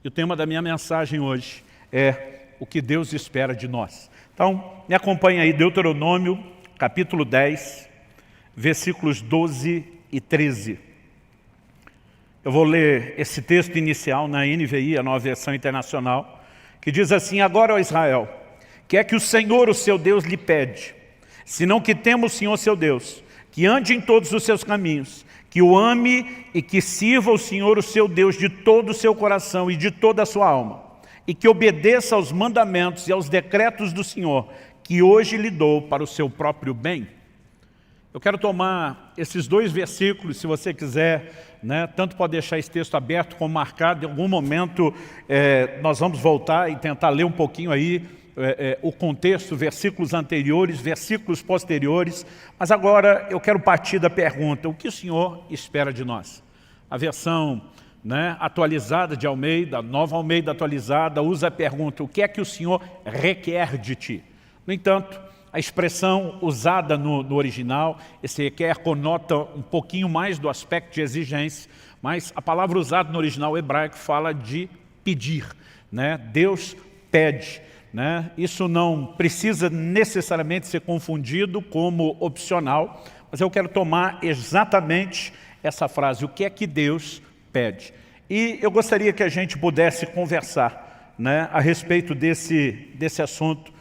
E o tema da minha mensagem hoje é o que Deus espera de nós. Então, me acompanhe aí, Deuteronômio, capítulo 10, versículos 12 e 13. Eu vou ler esse texto inicial na NVI, a Nova Versão Internacional, que diz assim: Agora, ó Israel, que é que o Senhor, o seu Deus, lhe pede, senão que tema o Senhor, seu Deus, que ande em todos os seus caminhos, que o ame e que sirva o Senhor, o seu Deus, de todo o seu coração e de toda a sua alma, e que obedeça aos mandamentos e aos decretos do Senhor, que hoje lhe dou para o seu próprio bem. Eu quero tomar esses dois versículos, se você quiser, tanto pode deixar esse texto aberto como marcado. Em algum momento nós vamos voltar e tentar ler um pouquinho aí o contexto, versículos anteriores, versículos posteriores. Mas agora eu quero partir da pergunta: o que o Senhor espera de nós? A versão atualizada de Almeida, Nova Almeida atualizada, usa a pergunta: o que é que o Senhor requer de ti? No entanto, a expressão usada no original, esse requer, conota um pouquinho mais do aspecto de exigência, mas a palavra usada no original hebraico fala de pedir. Deus pede. Isso não precisa necessariamente ser confundido como opcional, mas eu quero tomar exatamente essa frase: o que é que Deus pede? E eu gostaria que a gente pudesse conversar a respeito desse assunto,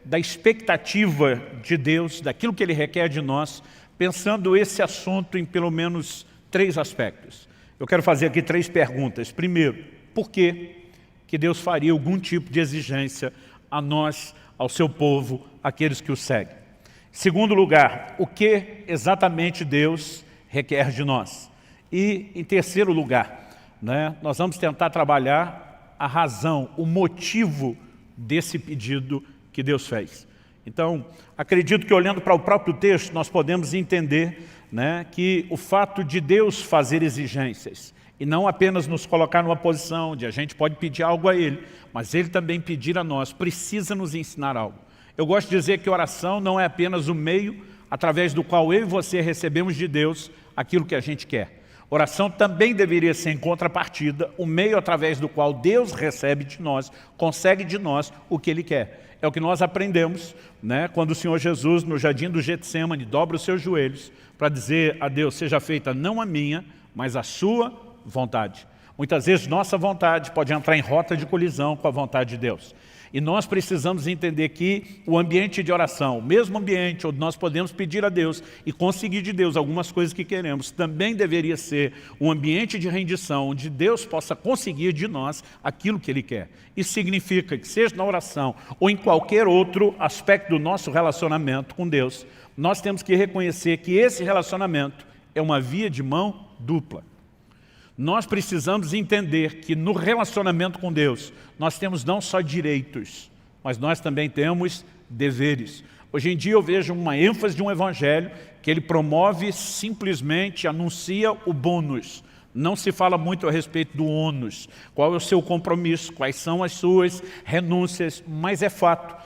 da expectativa de Deus, daquilo que Ele requer de nós, pensando esse assunto em pelo menos 3 aspectos. Eu quero fazer aqui 3 perguntas. Primeiro, por que Deus faria algum tipo de exigência a nós, ao seu povo, aqueles que o seguem? Segundo lugar, o que exatamente Deus requer de nós? E, em terceiro lugar, nós vamos tentar trabalhar a razão, o motivo desse pedido que Deus fez. Então, acredito que olhando para o próprio texto, nós podemos entender que o fato de Deus fazer exigências, e não apenas nos colocar numa posição onde a gente pode pedir algo a Ele, mas Ele também pedir a nós, precisa nos ensinar algo. Eu gosto de dizer que oração não é apenas o meio através do qual eu e você recebemos de Deus aquilo que a gente quer. Oração também deveria ser, em contrapartida, o meio através do qual Deus recebe de nós, consegue de nós o que Ele quer. É o que nós aprendemos quando o Senhor Jesus, no jardim do Getsêmani, dobra os seus joelhos para dizer a Deus: seja feita não a minha, mas a sua vontade. Muitas vezes nossa vontade pode entrar em rota de colisão com a vontade de Deus. E nós precisamos entender que o ambiente de oração, o mesmo ambiente onde nós podemos pedir a Deus e conseguir de Deus algumas coisas que queremos, também deveria ser um ambiente de rendição, onde Deus possa conseguir de nós aquilo que Ele quer. Isso significa que, seja na oração ou em qualquer outro aspecto do nosso relacionamento com Deus, nós temos que reconhecer que esse relacionamento é uma via de mão dupla. Nós precisamos entender que no relacionamento com Deus, nós temos não só direitos, mas nós também temos deveres. Hoje em dia eu vejo uma ênfase de um evangelho que ele promove, simplesmente anuncia o bônus. Não se fala muito a respeito do ônus, qual é o seu compromisso, quais são as suas renúncias, mas é fato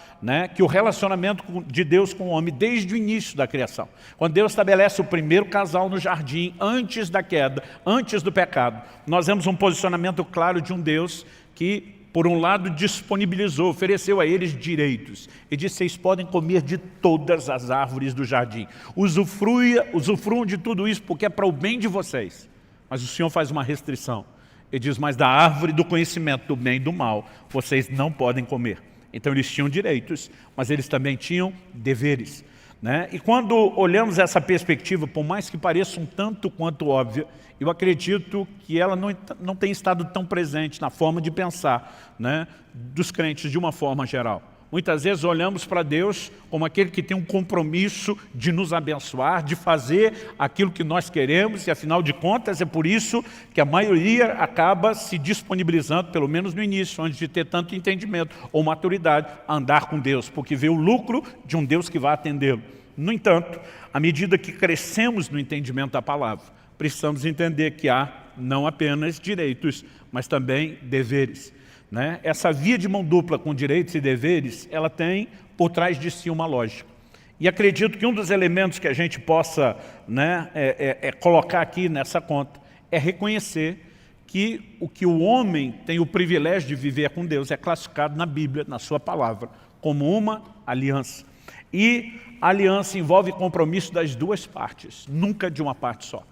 que o relacionamento de Deus com o homem, desde o início da criação, quando Deus estabelece o primeiro casal no jardim, antes da queda, antes do pecado, nós vemos um posicionamento claro de um Deus que, por um lado, disponibilizou, ofereceu a eles direitos e disse: vocês podem comer de todas as árvores do jardim, usufruam de tudo isso porque é para o bem de vocês. Mas o Senhor faz uma restrição. Ele diz: mas da árvore do conhecimento do bem e do mal, vocês não podem comer. Então eles tinham direitos, mas eles também tinham deveres. E quando olhamos essa perspectiva, por mais que pareça um tanto quanto óbvia, eu acredito que ela não tem estado tão presente na forma de pensar dos crentes de uma forma geral. Muitas vezes olhamos para Deus como aquele que tem um compromisso de nos abençoar, de fazer aquilo que nós queremos, e afinal de contas é por isso que a maioria acaba se disponibilizando, pelo menos no início, antes de ter tanto entendimento ou maturidade, a andar com Deus, porque vê o lucro de um Deus que vai atendê-lo. No entanto, à medida que crescemos no entendimento da palavra, precisamos entender que há não apenas direitos, mas também deveres. Essa via de mão dupla com direitos e deveres, ela tem por trás de si uma lógica. E acredito que um dos elementos que a gente possa colocar aqui nessa conta é reconhecer que o homem tem o privilégio de viver com Deus é classificado na Bíblia, na sua palavra, como uma aliança. E a aliança envolve compromisso das duas partes, nunca de uma parte só.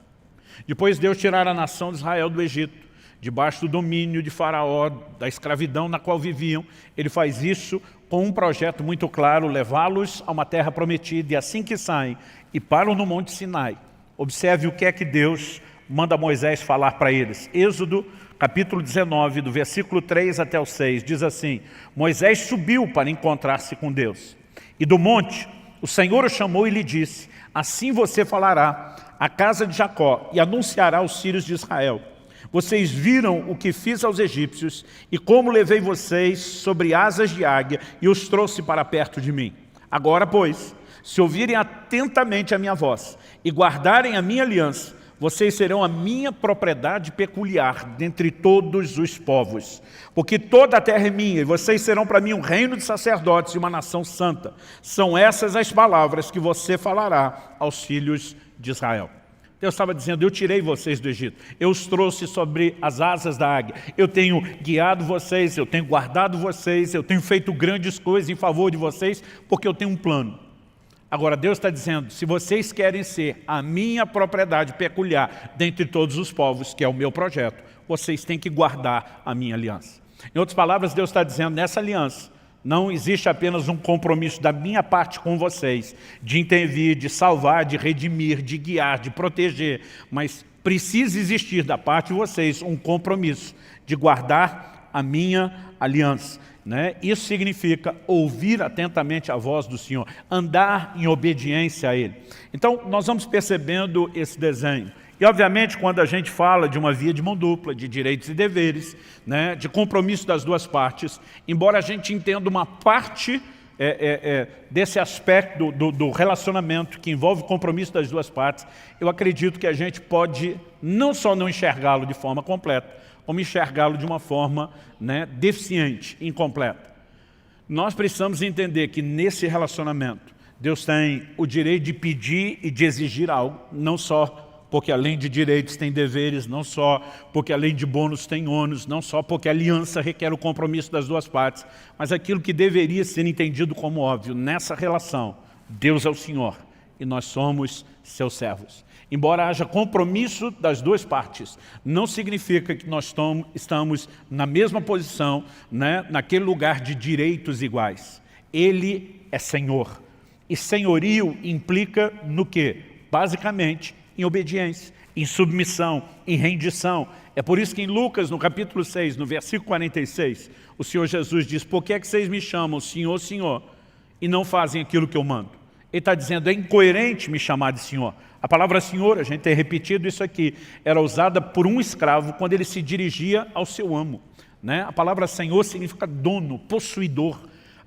Depois Deus tirar a nação de Israel do Egito, debaixo do domínio de Faraó, da escravidão na qual viviam, ele faz isso com um projeto muito claro, levá-los a uma terra prometida, e assim que saem e param no Monte Sinai, observe o que é que Deus manda Moisés falar para eles. Êxodo, capítulo 19, do versículo 3 até o 6, diz assim: Moisés subiu para encontrar-se com Deus. E do monte, o Senhor o chamou e lhe disse: assim você falará à casa de Jacó e anunciará aos filhos de Israel: vocês viram o que fiz aos egípcios e como levei vocês sobre asas de águia e os trouxe para perto de mim. Agora, pois, se ouvirem atentamente a minha voz e guardarem a minha aliança, vocês serão a minha propriedade peculiar dentre todos os povos. Porque toda a terra é minha, e vocês serão para mim um reino de sacerdotes e uma nação santa. São essas as palavras que você falará aos filhos de Israel. Deus estava dizendo: eu tirei vocês do Egito, eu os trouxe sobre as asas da águia, eu tenho guiado vocês, eu tenho guardado vocês, eu tenho feito grandes coisas em favor de vocês, porque eu tenho um plano. Agora Deus está dizendo: se vocês querem ser a minha propriedade peculiar dentre todos os povos, que é o meu projeto, vocês têm que guardar a minha aliança. Em outras palavras, Deus está dizendo: nessa aliança não existe apenas um compromisso da minha parte com vocês, de intervir, de salvar, de redimir, de guiar, de proteger, mas precisa existir da parte de vocês um compromisso de guardar a minha aliança. Isso significa ouvir atentamente a voz do Senhor, andar em obediência a Ele. Então, nós vamos percebendo esse desenho. E, obviamente, quando a gente fala de uma via de mão dupla, de direitos e deveres, de compromisso das duas partes, embora a gente entenda uma parte desse aspecto do relacionamento que envolve o compromisso das duas partes, eu acredito que a gente pode não só não enxergá-lo de forma completa, como enxergá-lo de uma forma deficiente, incompleta. Nós precisamos entender que nesse relacionamento, Deus tem o direito de pedir e de exigir algo, não só porque além de direitos tem deveres, não só porque além de bônus tem ônus, não só porque a aliança requer o compromisso das duas partes, mas aquilo que deveria ser entendido como óbvio. Nessa relação, Deus é o Senhor e nós somos seus servos. Embora haja compromisso das duas partes, não significa que nós estamos na mesma posição, naquele lugar de direitos iguais. Ele é Senhor. E senhorio implica no quê? Basicamente, em obediência, em submissão, em rendição. É por isso que em Lucas, no capítulo 6, no versículo 46, o Senhor Jesus diz: por que é que vocês me chamam Senhor, Senhor, e não fazem aquilo que eu mando? Ele está dizendo: é incoerente me chamar de Senhor. A palavra Senhor, a gente tem repetido isso aqui, era usada por um escravo quando ele se dirigia ao seu amo. A palavra Senhor significa dono, possuidor.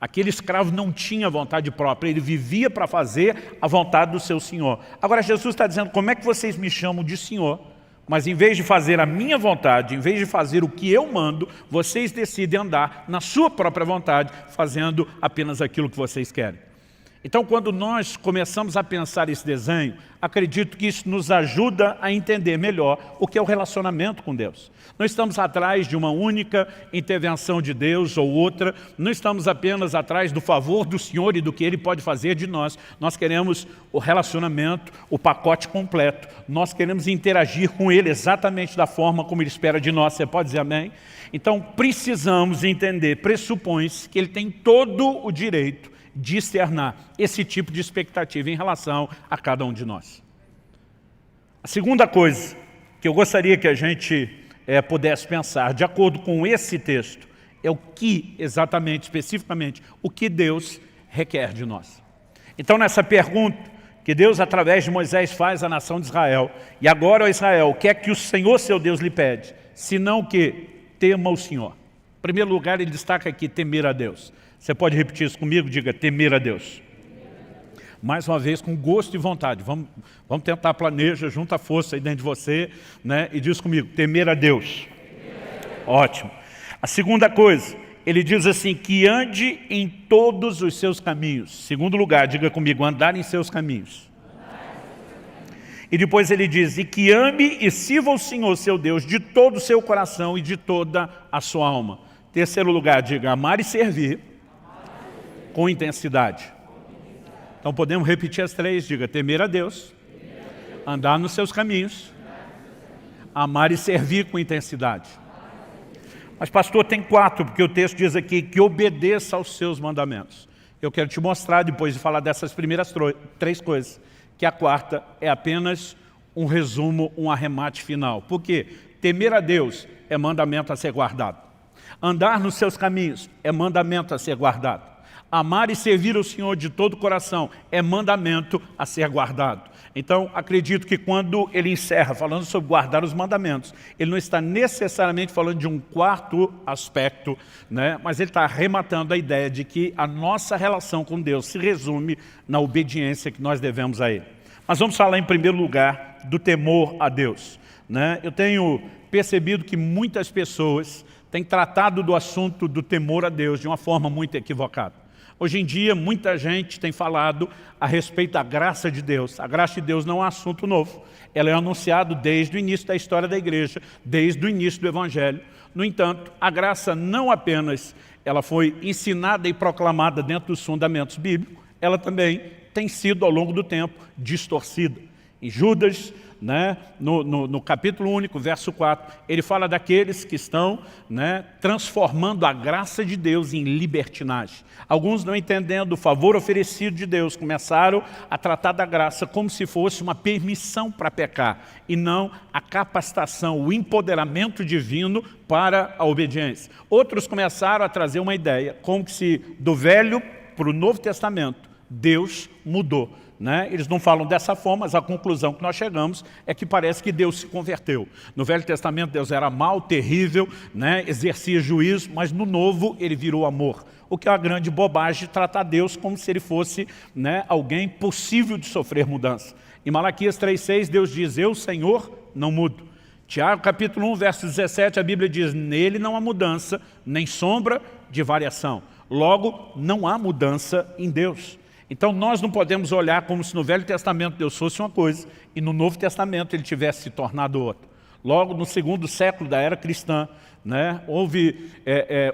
Aquele escravo não tinha vontade própria, ele vivia para fazer a vontade do seu Senhor. Agora Jesus está dizendo: como é que vocês me chamam de Senhor, mas em vez de fazer a minha vontade, em vez de fazer o que eu mando, vocês decidem andar na sua própria vontade, fazendo apenas aquilo que vocês querem. Então, quando nós começamos a pensar esse desenho, acredito que isso nos ajuda a entender melhor o que é o relacionamento com Deus. Não estamos atrás de uma única intervenção de Deus ou outra, não estamos apenas atrás do favor do Senhor e do que Ele pode fazer de nós. Nós queremos o relacionamento, o pacote completo. Nós queremos interagir com Ele exatamente da forma como Ele espera de nós. Você pode dizer amém? Então, precisamos entender, pressupõe-se que Ele tem todo o direito de externar esse tipo de expectativa em relação a cada um de nós. A segunda coisa que eu gostaria que a gente pudesse pensar, de acordo com esse texto, é o que exatamente, especificamente, o que Deus requer de nós. Então, nessa pergunta que Deus, através de Moisés, faz à nação de Israel, e agora, ó Israel, o que é que o Senhor, seu Deus, lhe pede? Senão que tema o Senhor. Em primeiro lugar, ele destaca aqui temer a Deus. Você pode repetir isso comigo? Diga: temer a Deus. Mais uma vez, com gosto e vontade. Vamos tentar, planeja, junta força aí dentro de você, e diz comigo: temer a Deus. Ótimo. A segunda coisa, ele diz assim: que ande em todos os seus caminhos. Segundo lugar, diga comigo: andar em seus caminhos. E depois ele diz, e que ame e sirva o Senhor, seu Deus, de todo o seu coração e de toda a sua alma. Terceiro lugar, diga, amar e servir com intensidade. Então podemos repetir as três, diga, temer a Deus, andar nos seus caminhos, amar e servir com intensidade. Mas pastor, tem 4, porque o texto diz aqui que obedeça aos seus mandamentos. Eu quero te mostrar, depois de falar dessas primeiras 3 coisas, que a 4ª é apenas um resumo, um arremate final. Por quê? Temer a Deus é mandamento a ser guardado. Andar nos seus caminhos é mandamento a ser guardado. Amar e servir o Senhor de todo o coração é mandamento a ser guardado. Então, acredito que quando ele encerra falando sobre guardar os mandamentos, ele não está necessariamente falando de um 4º aspecto, né? Mas ele está arrematando a ideia de que a nossa relação com Deus se resume na obediência que nós devemos a Ele. Mas vamos falar em primeiro lugar do temor a Deus, né? Eu tenho percebido que muitas pessoas têm tratado do assunto do temor a Deus de uma forma muito equivocada. Hoje em dia, muita gente tem falado a respeito da graça de Deus. A graça de Deus não é um assunto novo. Ela é anunciada desde o início da história da igreja, desde o início do Evangelho. No entanto, a graça não apenas ela foi ensinada e proclamada dentro dos fundamentos bíblicos, ela também tem sido, ao longo do tempo, distorcida. Em Judas, né, no capítulo único, verso 4, ele fala daqueles que estão, né, transformando a graça de Deus em libertinagem. Alguns, não entendendo o favor oferecido de Deus, começaram a tratar da graça como se fosse uma permissão para pecar, e não a capacitação, o empoderamento divino para a obediência. Outros começaram a trazer uma ideia, como se do Velho para o Novo Testamento, Deus mudou. Né? Eles não falam dessa forma, mas a conclusão que nós chegamos é que parece que Deus se converteu. No Velho Testamento Deus era mau, terrível, né? Exercia juízo, mas no Novo ele virou amor. O que é uma grande bobagem, tratar Deus como se ele fosse, né, alguém possível de sofrer mudança. Em Malaquias 3,6 Deus diz, eu, Senhor, não mudo. Tiago capítulo 1, verso 17, a Bíblia diz, nele não há mudança, nem sombra de variação. Logo, não há mudança em Deus. Então nós não podemos olhar como se no Velho Testamento Deus fosse uma coisa e no Novo Testamento ele tivesse se tornado outra. Logo no 2º século da era cristã, né, houve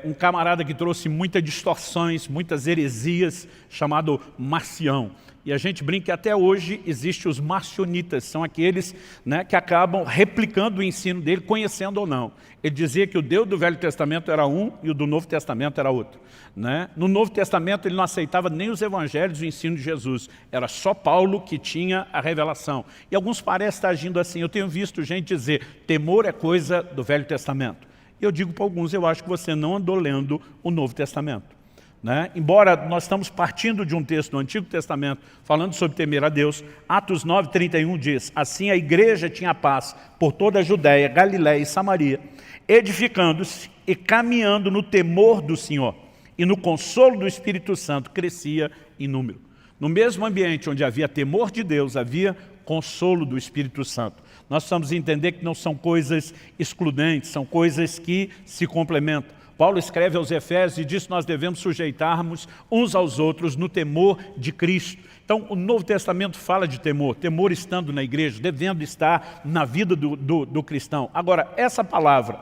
um camarada que trouxe muitas distorções, muitas heresias, chamado Marcião. E a gente brinca que até hoje existem os marcionitas, são aqueles, né, que acabam replicando o ensino dele, conhecendo ou não. Ele dizia que o Deus do Velho Testamento era um e o do Novo Testamento era outro. Né? No Novo Testamento ele não aceitava nem os evangelhos e o ensino de Jesus. Era só Paulo que tinha a revelação. E alguns parecem estar agindo assim. Eu tenho visto gente dizer, temor é coisa do Velho Testamento. E eu digo para alguns, eu acho que você não andou lendo o Novo Testamento. Né? Embora nós estamos partindo de um texto do Antigo Testamento, falando sobre temer a Deus, Atos 9:31 diz, assim a igreja tinha paz por toda a Judéia, Galiléia e Samaria, edificando-se e caminhando no temor do Senhor, e no consolo do Espírito Santo crescia em número. No mesmo ambiente onde havia temor de Deus, havia consolo do Espírito Santo. Nós precisamos entender que não são coisas excludentes, são coisas que se complementam. Paulo escreve aos Efésios e diz que nós devemos sujeitarmos uns aos outros no temor de Cristo. Então, o Novo Testamento fala de temor, temor estando na igreja, devendo estar na vida do cristão. Agora, essa palavra,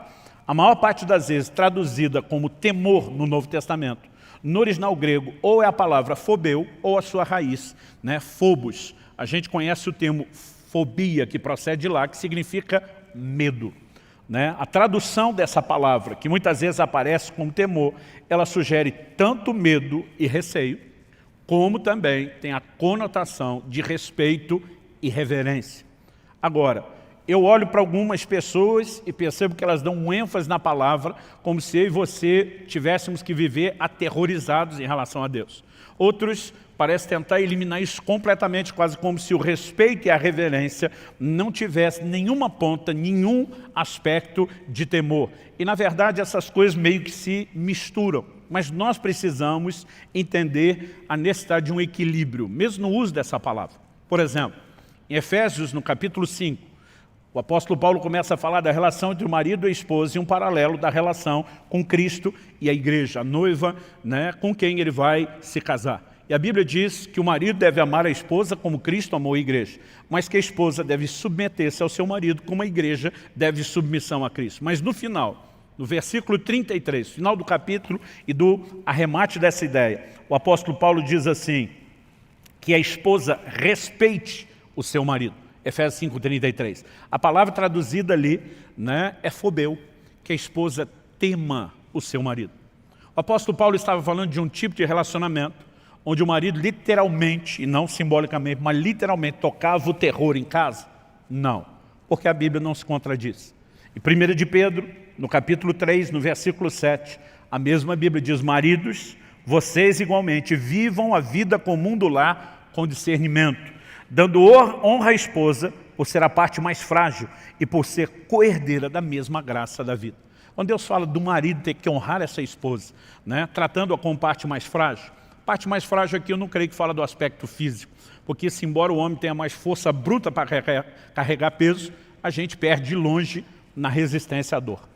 a maior parte das vezes traduzida como temor no Novo Testamento, no original grego, ou é a palavra phobeu, ou a sua raiz, né, phobos. A gente conhece o termo fobia, que procede de lá, que significa medo. Né? A tradução dessa palavra, que muitas vezes aparece como temor, ela sugere tanto medo e receio, como também tem a conotação de respeito e reverência. Agora, eu olho para algumas pessoas e percebo que elas dão um ênfase na palavra, como se eu e você tivéssemos que viver aterrorizados em relação a Deus. Outros parecem tentar eliminar isso completamente, quase como se o respeito e a reverência não tivessem nenhuma ponta, nenhum aspecto de temor. E na verdade essas coisas meio que se misturam. Mas nós precisamos entender a necessidade de um equilíbrio, mesmo no uso dessa palavra. Por exemplo, em Efésios, no capítulo 5, o apóstolo Paulo começa a falar da relação entre o marido e a esposa e um paralelo da relação com Cristo e a igreja, a noiva, né, com quem ele vai se casar. E a Bíblia diz que o marido deve amar a esposa como Cristo amou a igreja, mas que a esposa deve submeter-se ao seu marido como a igreja deve submissão a Cristo. Mas no final, no versículo 33, final do capítulo e do arremate dessa ideia, o apóstolo Paulo diz assim, que a esposa respeite o seu marido. Efésios 5:33. A palavra traduzida ali, né, é phobeu, que a esposa tema o seu marido. O apóstolo Paulo estava falando de um tipo de relacionamento onde o marido literalmente, e não simbolicamente, mas literalmente tocava o terror em casa? Não, porque a Bíblia não se contradiz. Em 1 de Pedro, no capítulo 3, no versículo 7, a mesma Bíblia diz, maridos, vocês igualmente vivam a vida comum do lar com discernimento, dando honra à esposa por ser a parte mais frágil e por ser coerdeira da mesma graça da vida. Quando Deus fala do marido ter que honrar essa esposa, né, tratando-a como parte mais frágil, parte mais frágil aqui eu não creio que fala do aspecto físico, porque se embora o homem tenha mais força bruta para carregar peso, a gente perde de longe na resistência à dor.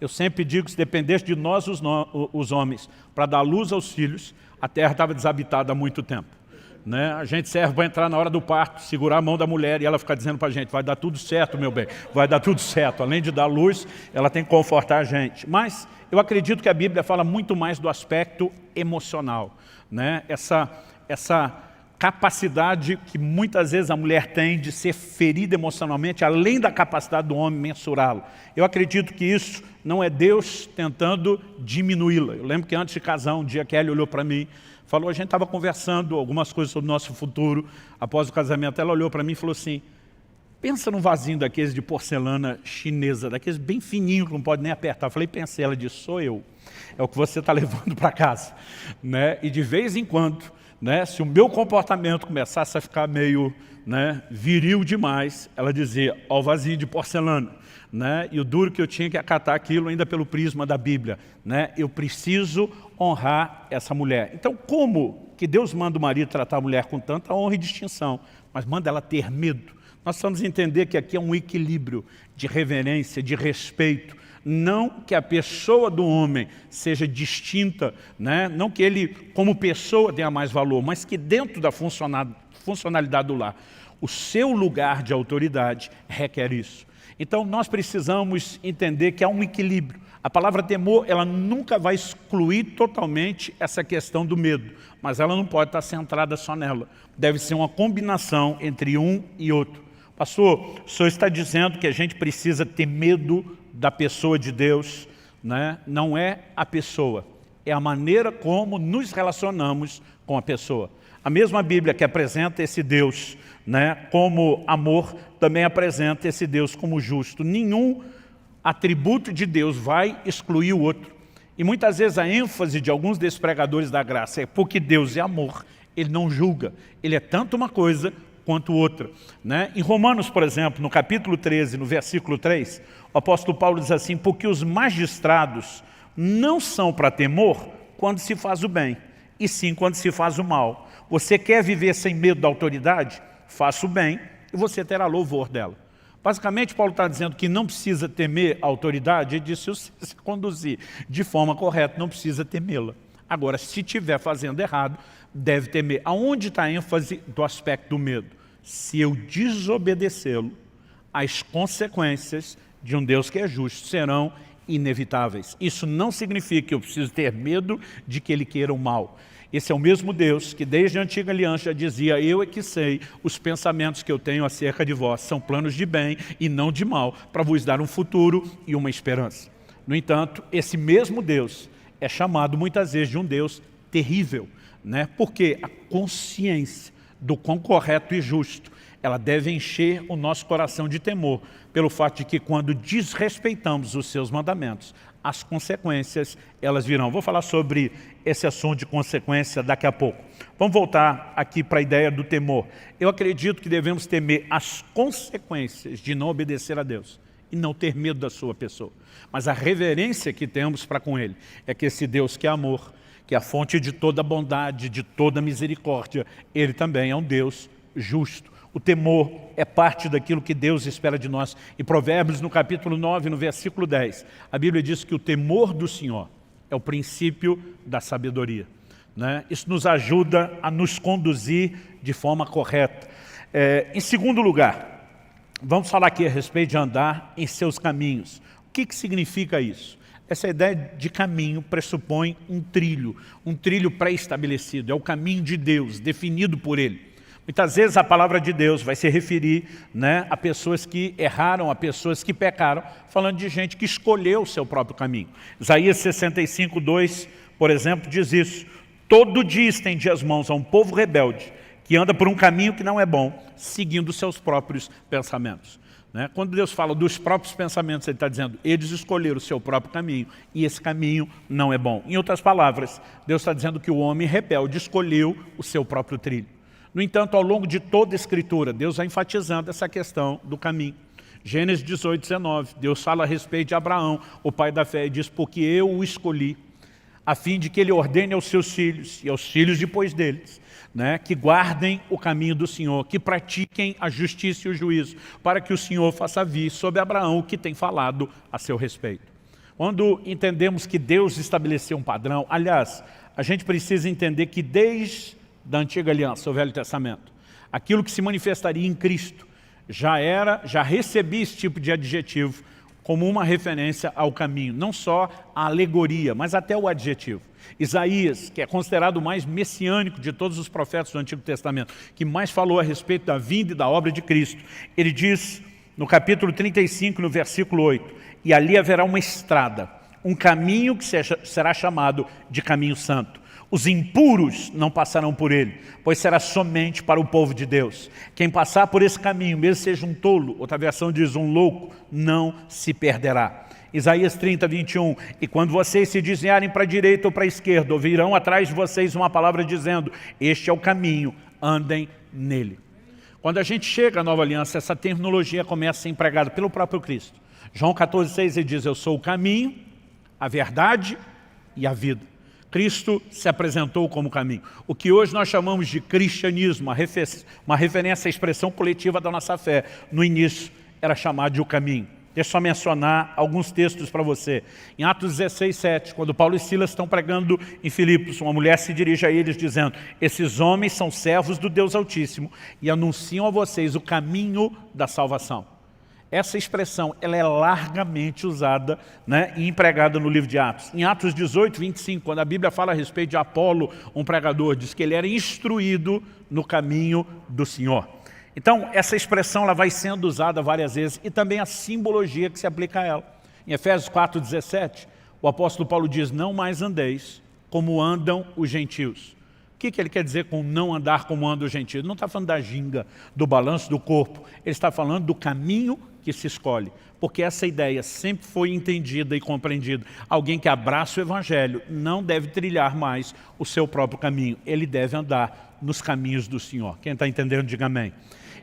Eu sempre digo que se dependesse de nós os homens para dar luz aos filhos, a terra estava desabitada há muito tempo. Né? A gente serve para entrar na hora do parto, segurar a mão da mulher e ela ficar dizendo para a gente, vai dar tudo certo, meu bem, vai dar tudo certo. Além de dar luz, ela tem que confortar a gente. Mas eu acredito que a Bíblia fala muito mais do aspecto emocional. Né? Essa capacidade que muitas vezes a mulher tem de ser ferida emocionalmente, além da capacidade do homem mensurá-lo. Eu acredito que isso não é Deus tentando diminuí-la. Eu lembro que antes de casar, um dia a Kelly olhou para mim, falou, a gente estava conversando algumas coisas sobre o nosso futuro, após o casamento, ela olhou para mim e falou assim, pensa num vasinho daqueles de porcelana chinesa, daqueles bem fininhos que não pode nem apertar. Eu falei, pensei, ela disse, sou eu, é o que você está levando para casa. Né? E de vez em quando, né, se o meu comportamento começasse a ficar meio, né, viril demais, ela dizia, ó o vasinho de porcelana. Né? E o duro que eu tinha que acatar aquilo ainda pelo prisma da Bíblia. Né? Eu preciso honrar essa mulher. Então, como que Deus manda o marido tratar a mulher com tanta honra e distinção, mas manda ela ter medo? Nós precisamos entender que aqui é um equilíbrio de reverência, de respeito. Não que a pessoa do homem seja distinta, né? Não que ele, como pessoa, tenha mais valor, mas que dentro da funcionalidade do lar, o seu lugar de autoridade requer isso. Então, nós precisamos entender que há um equilíbrio. A palavra temor, ela nunca vai excluir totalmente essa questão do medo, mas ela não pode estar centrada só nela. Deve ser uma combinação entre um e outro. Pastor, o senhor está dizendo que a gente precisa ter medo da pessoa de Deus, né? Não é a pessoa, é a maneira como nos relacionamos com a pessoa. A mesma Bíblia que apresenta esse Deus, né, como amor, também apresenta esse Deus como justo. Nenhum atributo de Deus vai excluir o outro. E muitas vezes a ênfase de alguns desses pregadores da graça é porque Deus é amor, Ele não julga. Ele é tanto uma coisa quanto outra. Né? Em Romanos, por exemplo, no capítulo 13, no versículo 3, o apóstolo Paulo diz assim, porque os magistrados não são para temor quando se faz o bem, e sim quando se faz o mal. Você quer viver sem medo da autoridade? Faça o bem e você terá louvor dela. Basicamente, Paulo está dizendo que não precisa temer a autoridade, ele disse, se você se conduzir de forma correta, não precisa temê-la. Agora, se estiver fazendo errado, deve temer. Aonde está a ênfase do aspecto do medo? Se eu desobedecê-lo, as consequências de um Deus que é justo serão inevitáveis. Isso não significa que eu preciso ter medo de que Ele queira o mal. Esse é o mesmo Deus que desde a antiga aliança já dizia, eu é que sei os pensamentos que eu tenho acerca de vós, são planos de bem e não de mal, para vos dar um futuro e uma esperança. No entanto, esse mesmo Deus é chamado muitas vezes de um Deus terrível, né? Porque a consciência do quão correto e justo, ela deve encher o nosso coração de temor, pelo fato de que quando desrespeitamos os seus mandamentos, as consequências, elas virão. Vou falar sobre esse assunto de consequência daqui a pouco. Vamos voltar aqui para a ideia do temor. Eu acredito que devemos temer as consequências de não obedecer a Deus e não ter medo da sua pessoa. Mas a reverência que temos para com Ele é que esse Deus que é amor, que é a fonte de toda bondade, de toda misericórdia, Ele também é um Deus justo. O temor é parte daquilo que Deus espera de nós. Em Provérbios, no capítulo 9, no versículo 10, a Bíblia diz que o temor do Senhor é o princípio da sabedoria. né? Isso nos ajuda a nos conduzir de forma correta. Em segundo lugar, vamos falar aqui a respeito de andar em seus caminhos. O que significa isso? Essa ideia de caminho pressupõe um trilho pré-estabelecido, é o caminho de Deus, definido por Ele. Muitas vezes a palavra de Deus vai se referir, né, a pessoas que erraram, a pessoas que pecaram, falando de gente que escolheu o seu próprio caminho. Isaías 65:2, por exemplo, diz isso: todo dia estende as mãos a um povo rebelde, que anda por um caminho que não é bom, seguindo seus próprios pensamentos. Né? Quando Deus fala dos próprios pensamentos, Ele está dizendo, eles escolheram o seu próprio caminho, e esse caminho não é bom. Em outras palavras, Deus está dizendo que o homem rebelde escolheu o seu próprio trilho. No entanto, ao longo de toda a Escritura, Deus vai enfatizando essa questão do caminho. Gênesis 18:19, Deus fala a respeito de Abraão, o pai da fé, e diz, porque eu o escolhi, a fim de que ele ordene aos seus filhos, e aos filhos depois deles, né, que guardem o caminho do Senhor, que pratiquem a justiça e o juízo, para que o Senhor faça vir sobre Abraão o que tem falado a seu respeito. Quando entendemos que Deus estabeleceu um padrão, aliás, a gente precisa entender que desde da Antiga Aliança, o Velho Testamento, aquilo que se manifestaria em Cristo já recebia esse tipo de adjetivo como uma referência ao caminho, não só a alegoria, mas até o adjetivo. Isaías, que é considerado o mais messiânico de todos os profetas do Antigo Testamento, que mais falou a respeito da vinda e da obra de Cristo, ele diz no capítulo 35, no versículo 8, e ali haverá uma estrada, um caminho que será chamado de caminho santo. Os impuros não passarão por ele, pois será somente para o povo de Deus. Quem passar por esse caminho, mesmo seja um tolo, outra versão diz um louco, não se perderá. Isaías 30:21, e quando vocês se desviarem para a direita ou para a esquerda, ouvirão atrás de vocês uma palavra dizendo, este é o caminho, andem nele. Quando a gente chega à Nova Aliança, essa terminologia começa a ser empregada pelo próprio Cristo. João 14:6, ele diz, eu sou o caminho, a verdade e a vida. Cristo se apresentou como caminho. O que hoje nós chamamos de cristianismo, uma referência à expressão coletiva da nossa fé, no início era chamado de o caminho. Deixa eu só mencionar alguns textos para você. Em Atos 16:7, quando Paulo e Silas estão pregando em Filipos, uma mulher se dirige a eles dizendo, esses homens são servos do Deus Altíssimo e anunciam a vocês o caminho da salvação. Essa expressão ela é largamente usada, né, e empregada no livro de Atos. Em Atos 18:25, quando a Bíblia fala a respeito de Apolo, um pregador, diz que ele era instruído no caminho do Senhor. Então, essa expressão ela vai sendo usada várias vezes e também a simbologia que se aplica a ela. Em Efésios 4:17, o apóstolo Paulo diz, não mais andeis como andam os gentios. O que ele quer dizer com não andar como andam os gentios? Ele não está falando da ginga, do balanço do corpo, ele está falando do caminho que se escolhe, porque essa ideia sempre foi entendida e compreendida. Alguém que abraça o Evangelho não deve trilhar mais o seu próprio caminho, ele deve andar nos caminhos do Senhor. Quem está entendendo, diga amém.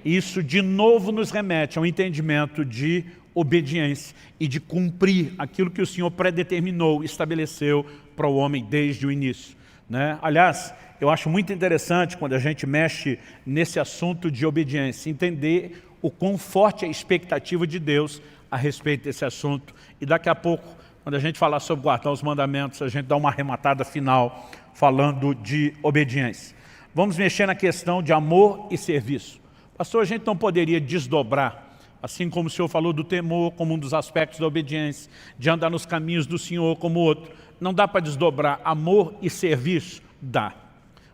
Isso de novo nos remete ao entendimento de obediência e de cumprir aquilo que o Senhor predeterminou, estabeleceu para o homem desde o início. Né? Aliás, eu acho muito interessante quando a gente mexe nesse assunto de obediência, entender o quão forte é a expectativa de Deus a respeito desse assunto. E daqui a pouco, quando a gente falar sobre guardar os mandamentos, a gente dá uma arrematada final falando de obediência. Vamos mexer na questão de amor e serviço. Pastor, a gente não poderia desdobrar, assim como o senhor falou do temor como um dos aspectos da obediência, de andar nos caminhos do Senhor como outro. Não dá para desdobrar amor e serviço? Dá.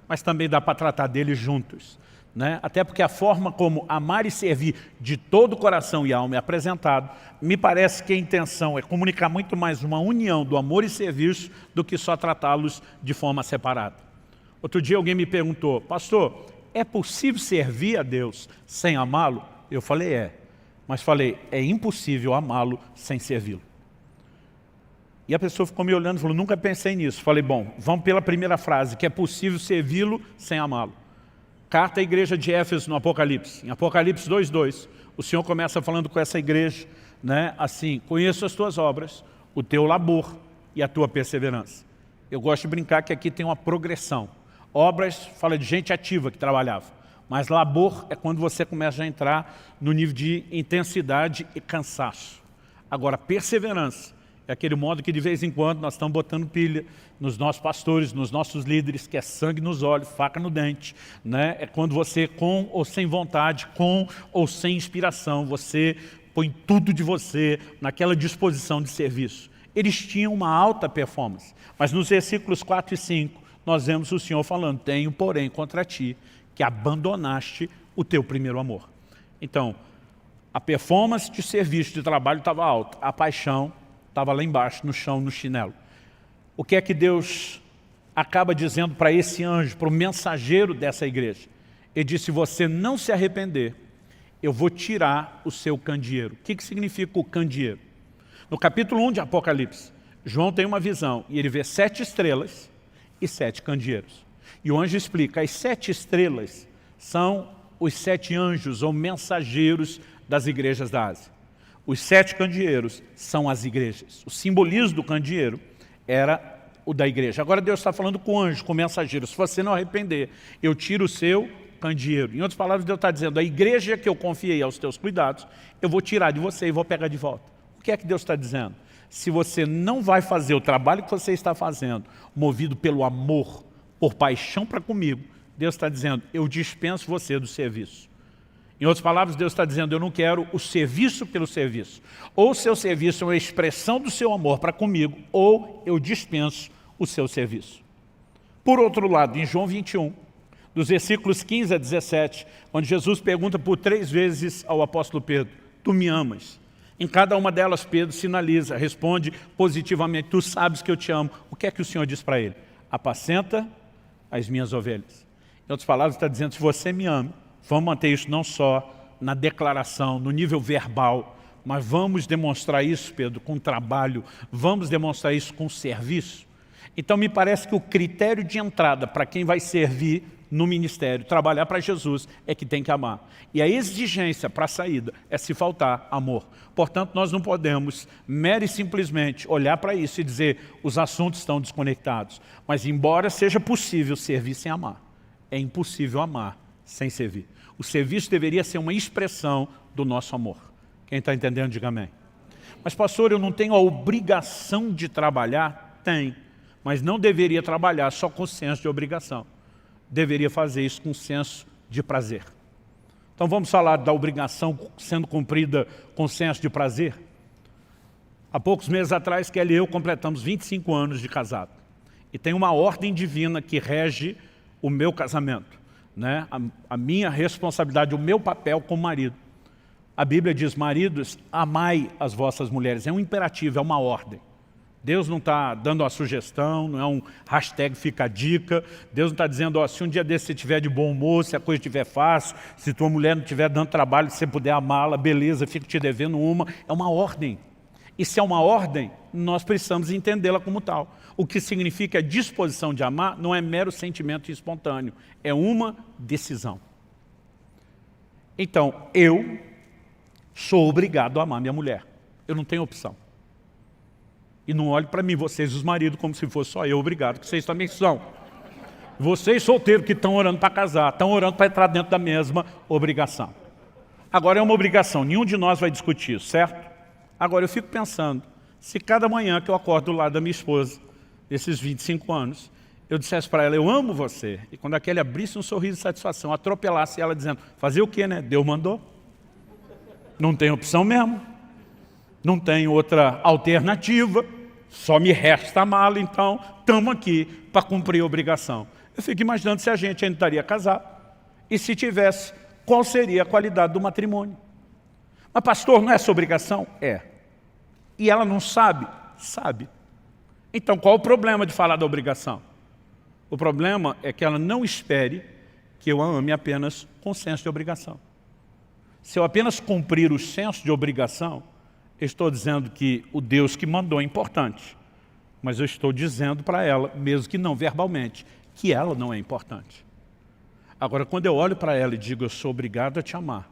Mas também dá para tratar deles juntos. Né? Até porque a forma como amar e servir de todo o coração e alma é apresentado, me parece que a intenção é comunicar muito mais uma união do amor e serviço do que só tratá-los de forma separada. Outro dia alguém me perguntou, pastor, é possível servir a Deus sem amá-lo? Eu falei, é. Mas falei, é impossível amá-lo sem servi-lo. E a pessoa ficou me olhando e falou, nunca pensei nisso. Falei, bom, vamos pela primeira frase, que é possível servi-lo sem amá-lo. Carta à igreja de Éfeso no Apocalipse. Em Apocalipse 2:2, o Senhor começa falando com essa igreja, né, assim, conheço as tuas obras, o teu labor e a tua perseverança. Eu gosto de brincar que aqui tem uma progressão. Obras fala de gente ativa que trabalhava, mas labor é quando você começa a entrar no nível de intensidade e cansaço. Agora, perseverança É aquele modo que de vez em quando nós estamos botando pilha nos nossos pastores, nos nossos líderes, que é sangue nos olhos, faca no dente, né? É quando você, com ou sem vontade, com ou sem inspiração, você põe tudo de você naquela disposição de serviço. Eles tinham uma alta performance, mas nos versículos 4 e 5, nós vemos o Senhor falando: tenho, porém, contra ti, que abandonaste o teu primeiro amor. Então, a performance de serviço, de trabalho estava alta, a paixão estava lá embaixo, no chão, no chinelo. O que é que Deus acaba dizendo para esse anjo, para o mensageiro dessa igreja? Ele disse: se você não se arrepender, eu vou tirar o seu candeeiro. O que significa o candeeiro? No capítulo 1 de Apocalipse, João tem uma visão e ele vê 7 estrelas e 7 candeeiros. E o anjo explica: as 7 estrelas são os 7 anjos ou mensageiros das igrejas da Ásia. Os 7 candeeiros são as igrejas. O simbolismo do candeeiro era o da igreja. Agora Deus está falando com o anjo, com o mensageiro: se você não arrepender, eu tiro o seu candeeiro. Em outras palavras, Deus está dizendo: a igreja que eu confiei aos teus cuidados, eu vou tirar de você e vou pegar de volta. O que é que Deus está dizendo? Se você não vai fazer o trabalho que você está fazendo, movido pelo amor, por paixão para comigo, Deus está dizendo: eu dispenso você do serviço. Em outras palavras, Deus está dizendo: eu não quero o serviço pelo serviço. Ou o seu serviço é uma expressão do seu amor para comigo, ou eu dispenso o seu serviço. Por outro lado, em João 21, dos versículos 15 a 17, onde Jesus pergunta por 3 vezes ao apóstolo Pedro: tu me amas? Em cada uma delas, Pedro sinaliza, responde positivamente: tu sabes que eu te amo. O que é que o Senhor diz para ele? Apacenta as minhas ovelhas. Em outras palavras, está dizendo: se você me ama, vamos manter isso não só na declaração, no nível verbal, mas vamos demonstrar isso, Pedro, com trabalho, vamos demonstrar isso com serviço. Então me parece que o critério de entrada para quem vai servir no ministério, trabalhar para Jesus, é que tem que amar. E a exigência para a saída é se faltar amor. Portanto, nós não podemos mera e simplesmente olhar para isso e dizer: os assuntos estão desconectados. Mas embora seja possível servir sem amar, é impossível amar sem servir. O serviço deveria ser uma expressão do nosso amor. Quem está entendendo, diga amém. Mas pastor, eu não tenho a obrigação de trabalhar? Tem, mas não deveria trabalhar só com senso de obrigação. Deveria fazer isso com senso de prazer. Então vamos falar da obrigação sendo cumprida com senso de prazer? Há poucos meses atrás, Kelly e eu completamos 25 anos de casado. E tem uma ordem divina que rege o meu casamento, né? A minha responsabilidade, o meu papel como marido. A Bíblia diz: maridos, amai as vossas mulheres. É um imperativo, é uma ordem. Deus não está dando uma sugestão, não é um hashtag fica a dica. Deus não está dizendo: ó, se um dia desse você estiver de bom humor, se a coisa estiver fácil, se tua mulher não estiver dando trabalho, se você puder amá-la, beleza, fico te devendo uma. É uma ordem. E se é uma ordem, nós precisamos entendê-la como tal. O que significa a disposição de amar não é mero sentimento espontâneo, é uma decisão. Então, eu sou obrigado a amar minha mulher. Eu não tenho opção. E não olhe para mim, vocês os maridos, como se fosse só eu obrigado, que vocês também são. Vocês solteiros que estão orando para casar, estão orando para entrar dentro da mesma obrigação. Agora é uma obrigação, nenhum de nós vai discutir isso, certo? Agora eu fico pensando, se cada manhã que eu acordo do lado da minha esposa, desses 25 anos, eu dissesse para ela: eu amo você, e quando aquele abrisse um sorriso de satisfação, atropelasse ela dizendo: fazer o quê, né? Deus mandou. Não tem opção mesmo. Não tem outra alternativa, só me resta amá-lo, então estamos aqui para cumprir a obrigação. Eu fico imaginando se a gente ainda estaria casado, e se tivesse, qual seria a qualidade do matrimônio. Mas pastor, não é essa obrigação? É. E ela não sabe? Sabe. Então qual o problema de falar da obrigação? O problema é que ela não espere que eu a ame apenas com senso de obrigação. Se eu apenas cumprir o senso de obrigação, eu estou dizendo que o Deus que mandou é importante, mas eu estou dizendo para ela, mesmo que não verbalmente, que ela não é importante. Agora, quando eu olho para ela e digo: eu sou obrigado a te amar,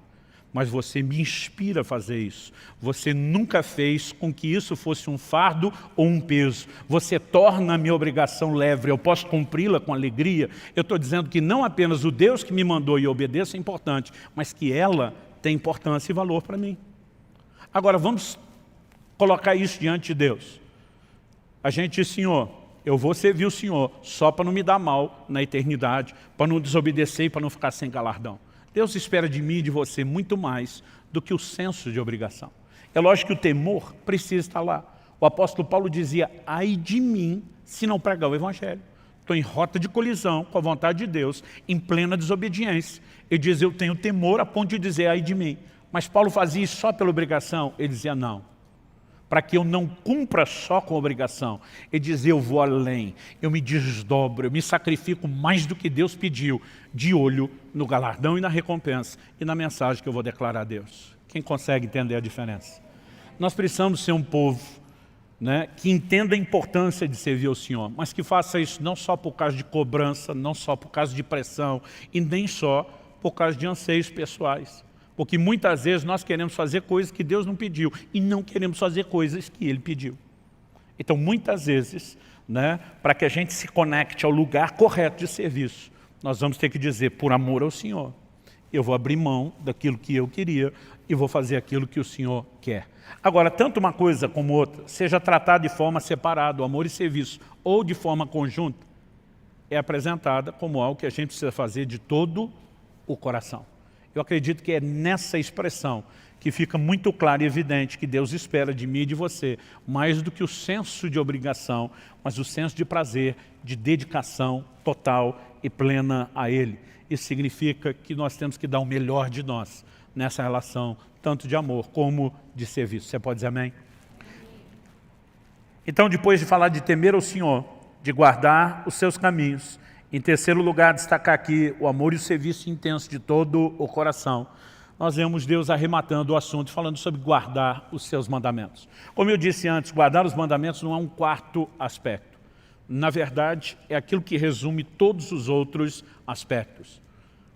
mas você me inspira a fazer isso, você nunca fez com que isso fosse um fardo ou um peso, você torna a minha obrigação leve, eu posso cumpri-la com alegria. Eu estou dizendo que não apenas o Deus que me mandou e obedeça é importante, mas que ela tem importância e valor para mim. Agora vamos colocar isso diante de Deus. A gente diz, Senhor, eu vou servir o Senhor só para não me dar mal na eternidade, para não desobedecer e para não ficar sem galardão. Deus espera de mim e de você muito mais do que o senso de obrigação. É lógico que o temor precisa estar lá. O apóstolo Paulo dizia, ai de mim se não pregar o Evangelho. Estou em rota de colisão com a vontade de Deus, em plena desobediência. Ele diz, eu tenho temor a ponto de dizer, ai de mim. Mas Paulo fazia isso só pela obrigação? Ele dizia, não. Para que eu não cumpra só com a obrigação. Ele dizia, eu vou além, eu me desdobro, eu me sacrifico mais do que Deus pediu, de olho no galardão e na recompensa, e na mensagem que eu vou declarar a Deus. Quem consegue entender a diferença? Nós precisamos ser um povo, né, que entenda a importância de servir ao Senhor, mas que faça isso não só por causa de cobrança, não só por causa de pressão, e nem só por causa de anseios pessoais. Porque muitas vezes nós queremos fazer coisas que Deus não pediu, e não queremos fazer coisas que Ele pediu. Então, muitas vezes, né, para que a gente se conecte ao lugar correto de serviço, nós vamos ter que dizer, por amor ao Senhor, eu vou abrir mão daquilo que eu queria e vou fazer aquilo que o Senhor quer. Agora, tanto uma coisa como outra, seja tratada de forma separada, o amor e serviço, ou de forma conjunta, é apresentada como algo que a gente precisa fazer de todo o coração. Eu acredito que é nessa expressão que fica muito claro e evidente que Deus espera de mim e de você, mais do que o senso de obrigação, mas o senso de prazer, de dedicação total e plena a Ele. Isso significa que nós temos que dar o melhor de nós nessa relação, tanto de amor como de serviço. Você pode dizer amém? Então, depois de falar de temer ao Senhor, de guardar os seus caminhos, em terceiro lugar, destacar aqui o amor e o serviço intenso de todo o coração, nós vemos Deus arrematando o assunto, falando sobre guardar os seus mandamentos. Como eu disse antes, guardar os mandamentos não é um quarto aspecto. Na verdade, é aquilo que resume todos os outros aspectos.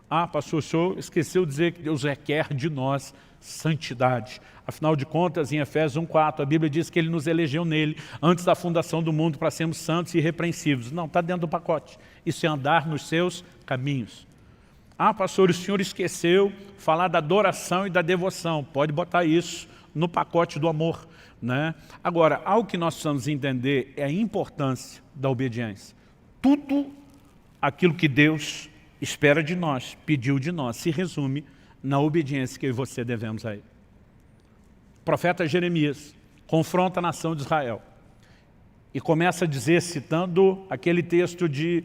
Ah, pastor, o senhor esqueceu de dizer que Deus requer de nós santidade. Afinal de contas, em Efésios 1:4, a Bíblia diz que Ele nos elegeu nele, antes da fundação do mundo, para sermos santos e irrepreensíveis. Não, está dentro do pacote. Isso é andar nos seus caminhos. Ah, pastor, o senhor esqueceu falar da adoração e da devoção. Pode botar isso no pacote do amor, né? Agora, algo que nós precisamos entender é a importância da obediência. Tudo aquilo que Deus espera de nós, pediu de nós, se resume na obediência que eu e você devemos a Ele. O profeta Jeremias confronta a nação de Israel e começa a dizer, citando aquele texto de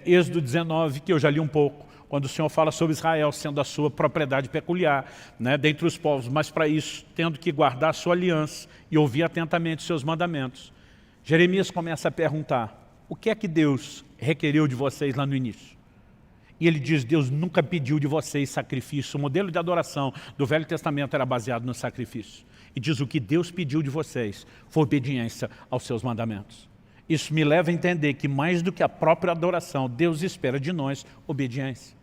Êxodo 19, que eu já li um pouco, quando o Senhor fala sobre Israel sendo a sua propriedade peculiar, né, dentre os povos, mas para isso, tendo que guardar a sua aliança e ouvir atentamente os seus mandamentos. Jeremias começa a perguntar, o que é que Deus requeriu de vocês lá no início? E ele diz, Deus nunca pediu de vocês sacrifício. O modelo de adoração do Velho Testamento era baseado no sacrifício. E diz, o que Deus pediu de vocês foi obediência aos seus mandamentos. Isso me leva a entender que mais do que a própria adoração, Deus espera de nós obediência.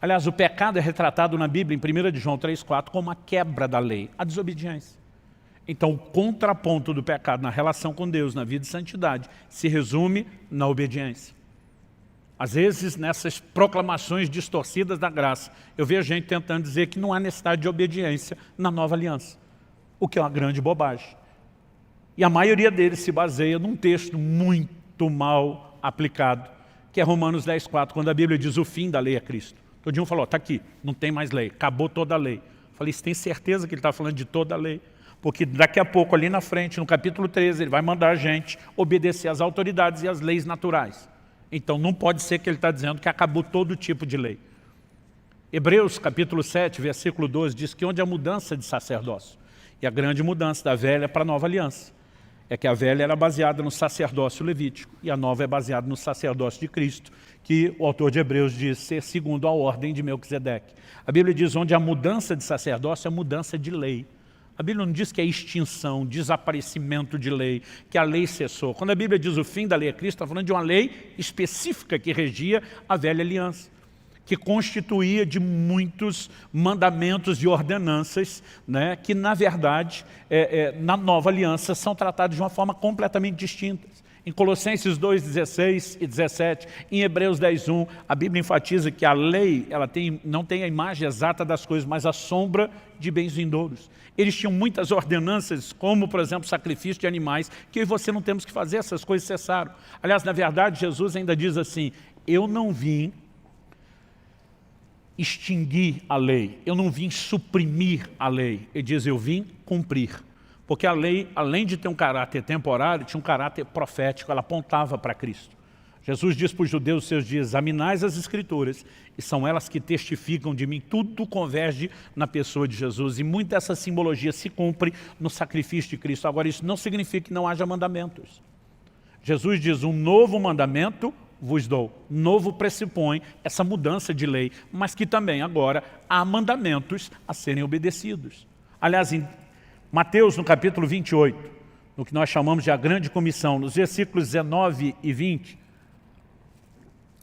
Aliás, o pecado é retratado na Bíblia, em 1 de João 3,4, como a quebra da lei, a desobediência. Então, o contraponto do pecado na relação com Deus, na vida de santidade, se resume na obediência. Às vezes, nessas proclamações distorcidas da graça, eu vejo gente tentando dizer que não há necessidade de obediência na nova aliança, o que é uma grande bobagem. E a maioria deles se baseia num texto muito mal aplicado, que é Romanos 10,4, quando a Bíblia diz o fim da lei é Cristo. Todo dia falou, está aqui, não tem mais lei, acabou toda a lei. Eu falei, você tem certeza que ele está falando de toda a lei? Porque daqui a pouco, ali na frente, no capítulo 13, ele vai mandar a gente obedecer às autoridades e às leis naturais. Então não pode ser que ele está dizendo que acabou todo tipo de lei. Hebreus capítulo 7, versículo 12, diz que onde há mudança de sacerdócio, e a grande mudança da velha para a nova aliança, é que a velha era baseada no sacerdócio levítico, e a nova é baseada no sacerdócio de Cristo, que o autor de Hebreus diz ser segundo a ordem de Melquisedeque. A Bíblia diz onde há mudança de sacerdócio, é mudança de lei. A Bíblia não diz que é extinção, desaparecimento de lei, que a lei cessou. Quando a Bíblia diz o fim da lei é Cristo, está falando de uma lei específica que regia a velha aliança, que constituía de muitos mandamentos e ordenanças, né, que na verdade, na nova aliança, são tratados de uma forma completamente distinta. Em Colossenses 2, 16 e 17, em Hebreus 10, 1, a Bíblia enfatiza que a lei não tem a imagem exata das coisas, mas a sombra de bens vindouros. Eles tinham muitas ordenanças, como, por exemplo, sacrifício de animais, que eu e você não temos que fazer, essas coisas cessaram. Aliás, na verdade, Jesus ainda diz assim, eu não vim extinguir a lei, eu não vim suprimir a lei. Ele diz, eu vim cumprir. Porque a lei, além de ter um caráter temporário, tinha um caráter profético, ela apontava para Cristo. Jesus diz para os judeus, seus dias, examinais as Escrituras, e são elas que testificam de mim, tudo converge na pessoa de Jesus, e muita dessa simbologia se cumpre no sacrifício de Cristo. Agora, isso não significa que não haja mandamentos. Jesus diz, um novo mandamento vos dou. Novo pressupõe essa mudança de lei, mas que também agora há mandamentos a serem obedecidos. Aliás, em Mateus, no capítulo 28, no que nós chamamos de a grande comissão, nos versículos 19 e 20,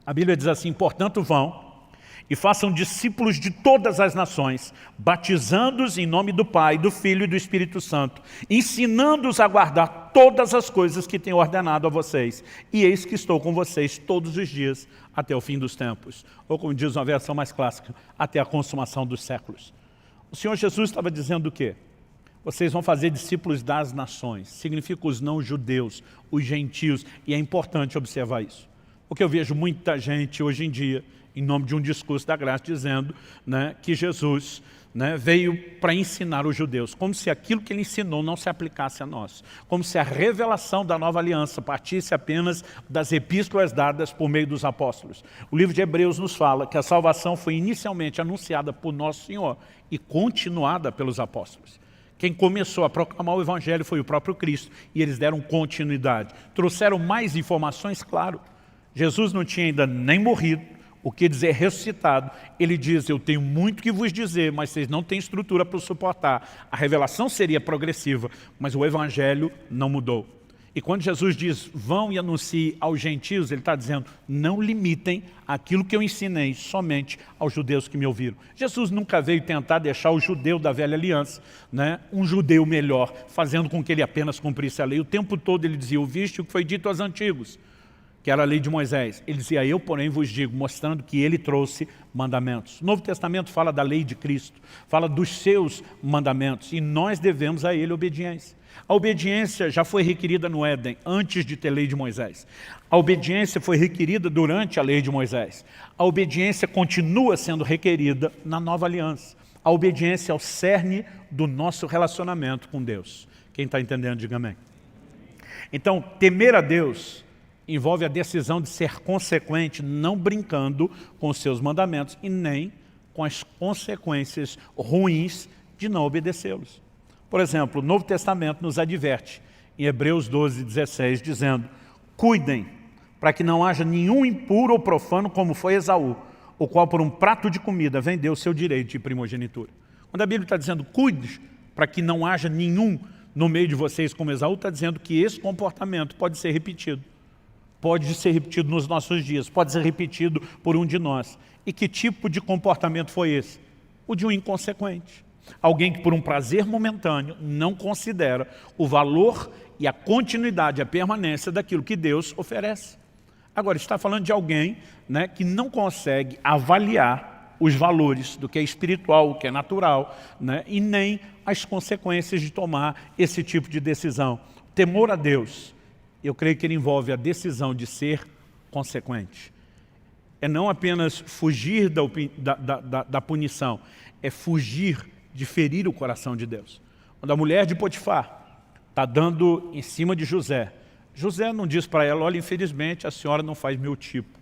a Bíblia diz assim, portanto vão e façam discípulos de todas as nações, batizando-os em nome do Pai, do Filho e do Espírito Santo, ensinando-os a guardar todas as coisas que tenho ordenado a vocês. E eis que estou com vocês todos os dias até o fim dos tempos. Ou como diz uma versão mais clássica, até a consumação dos séculos. O Senhor Jesus estava dizendo o quê? Vocês vão fazer discípulos das nações. Significa os não-judeus, os gentios. E é importante observar isso. Porque eu vejo muita gente hoje em dia, em nome de um discurso da graça, dizendo, né, que Jesus, né, veio para ensinar os judeus, como se aquilo que ele ensinou não se aplicasse a nós, como se a revelação da nova aliança partisse apenas das epístolas dadas por meio dos apóstolos. O livro de Hebreus nos fala que a salvação foi inicialmente anunciada por nosso Senhor e continuada pelos apóstolos. Quem começou a proclamar o Evangelho foi o próprio Cristo, e eles deram continuidade. Trouxeram mais informações, claro. Jesus não tinha ainda nem morrido, o que dizer ressuscitado. Ele diz, eu tenho muito que vos dizer, mas vocês não têm estrutura para suportar. A revelação seria progressiva, mas o Evangelho não mudou. E quando Jesus diz, vão e anunciem aos gentios, ele está dizendo, não limitem aquilo que eu ensinei somente aos judeus que me ouviram. Jesus nunca veio tentar deixar o judeu da velha aliança, né, um judeu melhor, fazendo com que ele apenas cumprisse a lei. O tempo todo ele dizia, ouviste o que foi dito aos antigos, que era a lei de Moisés. Ele dizia, eu porém vos digo, mostrando que ele trouxe mandamentos. O Novo Testamento fala da lei de Cristo, fala dos seus mandamentos, e nós devemos a ele obediência. A obediência já foi requerida no Éden, antes de ter lei de Moisés. A obediência foi requerida durante a lei de Moisés. A obediência continua sendo requerida na nova aliança. A obediência é o cerne do nosso relacionamento com Deus. Quem está entendendo, diga amém. Então, temer a Deus envolve a decisão de ser consequente, não brincando com os seus mandamentos e nem com as consequências ruins de não obedecê-los. Por exemplo, o Novo Testamento nos adverte, em Hebreus 12, 16, dizendo, cuidem para que não haja nenhum impuro ou profano como foi Esaú, o qual por um prato de comida vendeu o seu direito de primogenitura. Quando a Bíblia está dizendo, cuide para que não haja nenhum no meio de vocês como Esaú, está dizendo que esse comportamento pode ser repetido. Pode ser repetido nos nossos dias, pode ser repetido por um de nós. E que tipo de comportamento foi esse? O de um inconsequente. Alguém que por um prazer momentâneo não considera o valor e a continuidade, a permanência daquilo que Deus oferece. Agora, está falando de alguém, né, que não consegue avaliar os valores do que é espiritual, o que é natural, né, e nem as consequências de tomar esse tipo de decisão. Temor a Deus, eu creio que ele envolve a decisão de ser consequente. É não apenas fugir da punição, é fugir de ferir o coração de Deus. Quando a mulher de Potifar está dando em cima de José, José não diz para ela, olha, infelizmente a senhora não faz meu tipo.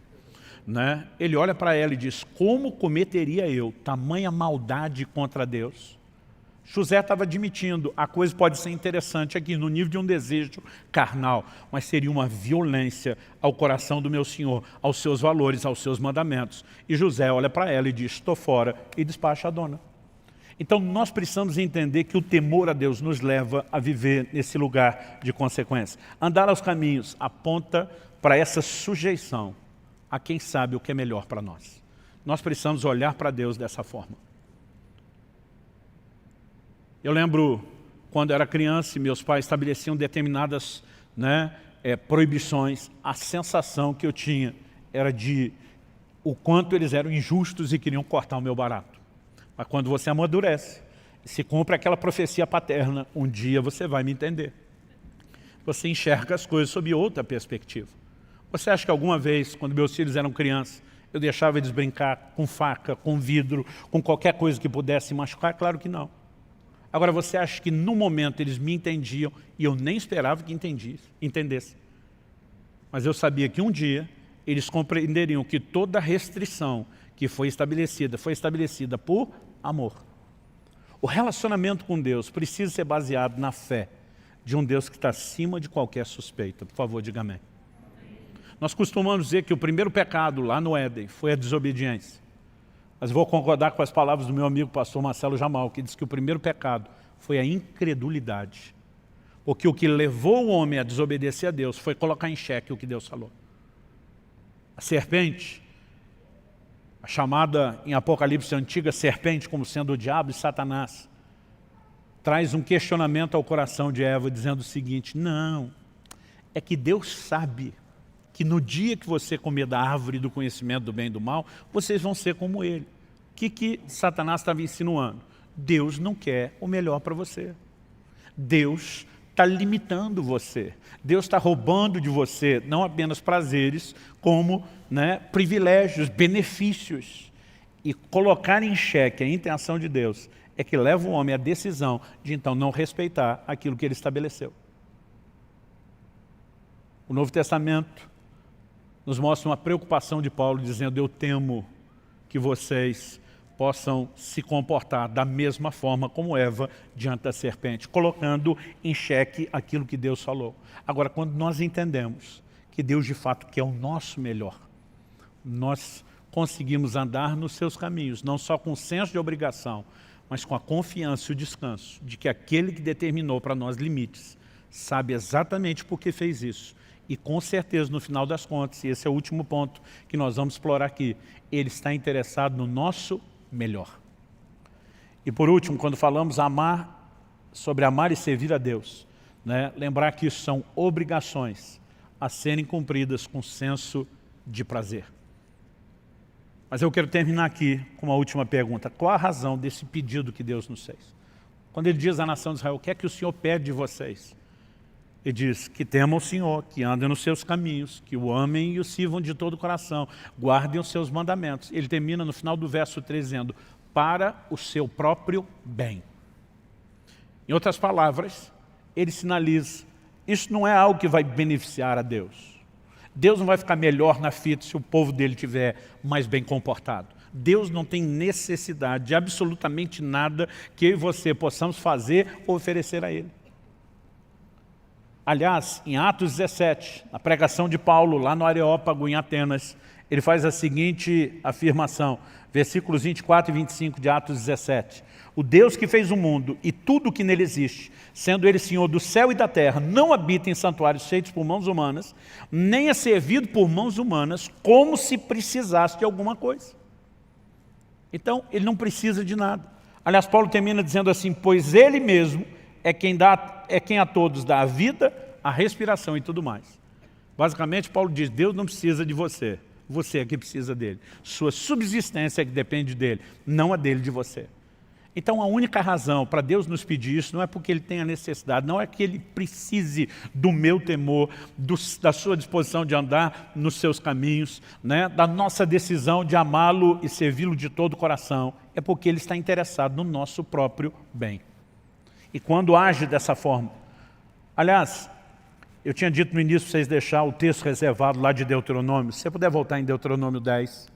Né? Ele olha para ela e diz, como cometeria eu tamanha maldade contra Deus? José estava admitindo, a coisa pode ser interessante aqui, no nível de um desejo carnal, mas seria uma violência ao coração do meu Senhor, aos seus valores, aos seus mandamentos. E José olha para ela e diz, estou fora, e despacha a dona. Então nós precisamos entender que o temor a Deus nos leva a viver nesse lugar de consequência. Andar aos caminhos aponta para essa sujeição a quem sabe o que é melhor para nós. Nós precisamos olhar para Deus dessa forma. Eu lembro quando era criança e meus pais estabeleciam determinadas, né, proibições, a sensação que eu tinha era de o quanto eles eram injustos e queriam cortar o meu barato. Mas quando você amadurece, e se cumpre aquela profecia paterna, um dia você vai me entender. Você enxerga as coisas sob outra perspectiva. Você acha que alguma vez, quando meus filhos eram crianças, eu deixava eles brincar com faca, com vidro, com qualquer coisa que pudesse machucar? Claro que não. Agora, você acha que no momento eles me entendiam e eu nem esperava que entendessem. Mas eu sabia que um dia eles compreenderiam que toda restrição que foi estabelecida por amor. O relacionamento com Deus precisa ser baseado na fé de um Deus que está acima de qualquer suspeita. Por favor, diga amém. Nós costumamos dizer que o primeiro pecado lá no Éden foi a desobediência. Mas vou concordar com as palavras do meu amigo pastor Marcelo Jamal, que diz que o primeiro pecado foi a incredulidade. Porque o que levou o homem a desobedecer a Deus foi colocar em xeque o que Deus falou. A serpente, a chamada em Apocalipse antiga serpente como sendo o diabo e Satanás, traz um questionamento ao coração de Eva dizendo o seguinte: não, é que Deus sabe que no dia que você comer da árvore do conhecimento do bem e do mal, vocês vão ser como ele. O que Satanás estava insinuando? Deus não quer o melhor para você. Deus está limitando você. Deus está roubando de você não apenas prazeres, como privilégios, benefícios. E colocar em xeque a intenção de Deus é que leva o homem à decisão de então não respeitar aquilo que ele estabeleceu. O Novo Testamento nos mostra uma preocupação de Paulo dizendo: eu temo que vocês possam se comportar da mesma forma como Eva diante da serpente, colocando em xeque aquilo que Deus falou. Agora, quando nós entendemos que Deus de fato quer o nosso melhor, nós conseguimos andar nos seus caminhos, não só com o senso de obrigação, mas com a confiança e o descanso de que aquele que determinou para nós limites sabe exatamente por que fez isso. E com certeza, no final das contas, e esse é o último ponto que nós vamos explorar aqui, ele está interessado no nosso melhor. E por último, quando falamos sobre amar e servir a Deus, lembrar que isso são obrigações a serem cumpridas com senso de prazer. Mas eu quero terminar aqui com uma última pergunta. Qual a razão desse pedido que Deus nos fez? Quando ele diz à nação de Israel: o que é que o Senhor pede de vocês? Ele diz que temam o Senhor, que andem nos seus caminhos, que o amem e o sirvam de todo o coração, guardem os seus mandamentos. Ele termina no final do verso 3 dizendo: para o seu próprio bem. Em outras palavras, ele sinaliza: isso não é algo que vai beneficiar a Deus. Deus não vai ficar melhor na fita se o povo dele estiver mais bem comportado. Deus não tem necessidade de absolutamente nada que eu e você possamos fazer ou oferecer a ele. Aliás, em Atos 17, na pregação de Paulo, lá no Areópago, em Atenas, ele faz a seguinte afirmação, versículos 24 e 25 de Atos 17. O Deus que fez o mundo e tudo o que nele existe, sendo ele Senhor do céu e da terra, não habita em santuários feitos por mãos humanas, nem é servido por mãos humanas, como se precisasse de alguma coisa. Então, ele não precisa de nada. Aliás, Paulo termina dizendo assim: pois ele mesmo é quem a todos dá a vida, a respiração e tudo mais. Basicamente, Paulo diz: Deus não precisa de você, você é que precisa dele. Sua subsistência é que depende dele, não a dele de você. Então, a única razão para Deus nos pedir isso não é porque ele tenha necessidade, não é que ele precise do meu temor, da sua disposição de andar nos seus caminhos, da nossa decisão de amá-lo e servi-lo de todo o coração. É porque ele está interessado no nosso próprio bem. E quando age dessa forma, aliás, eu tinha dito no início para vocês deixar o texto reservado lá de Deuteronômio. Se você puder voltar em Deuteronômio 10.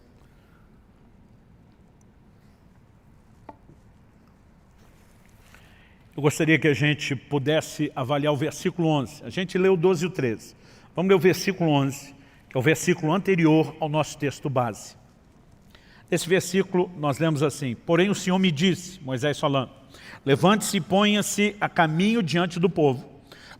Eu gostaria que a gente pudesse avaliar o versículo 11. A gente leu o 12 e o 13. Vamos ler o versículo 11, que é o versículo anterior ao nosso texto base. Nesse versículo nós lemos assim: porém o Senhor me disse, Moisés falando, levante-se e ponha-se a caminho diante do povo,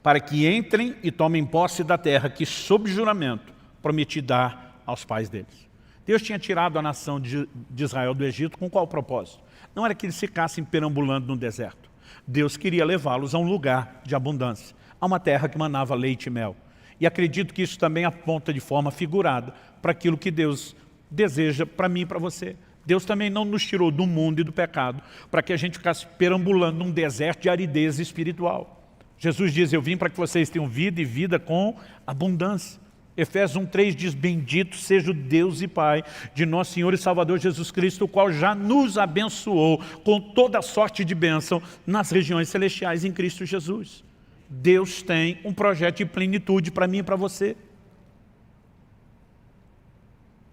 para que entrem e tomem posse da terra que, sob juramento, prometi dar aos pais deles. Deus tinha tirado a nação de Israel do Egito com qual propósito? Não era que eles ficassem perambulando no deserto. Deus queria levá-los a um lugar de abundância, a uma terra que manava leite e mel. E acredito que isso também aponta de forma figurada para aquilo que Deus deseja para mim e para você. Deus também não nos tirou do mundo e do pecado para que a gente ficasse perambulando num deserto de aridez espiritual. Jesus diz, eu vim para que vocês tenham vida e vida com abundância. Efésios 1:3 diz, bendito seja o Deus e Pai de nosso Senhor e Salvador Jesus Cristo, o qual já nos abençoou com toda sorte de bênção nas regiões celestiais em Cristo Jesus. Deus tem um projeto de plenitude para mim e para você.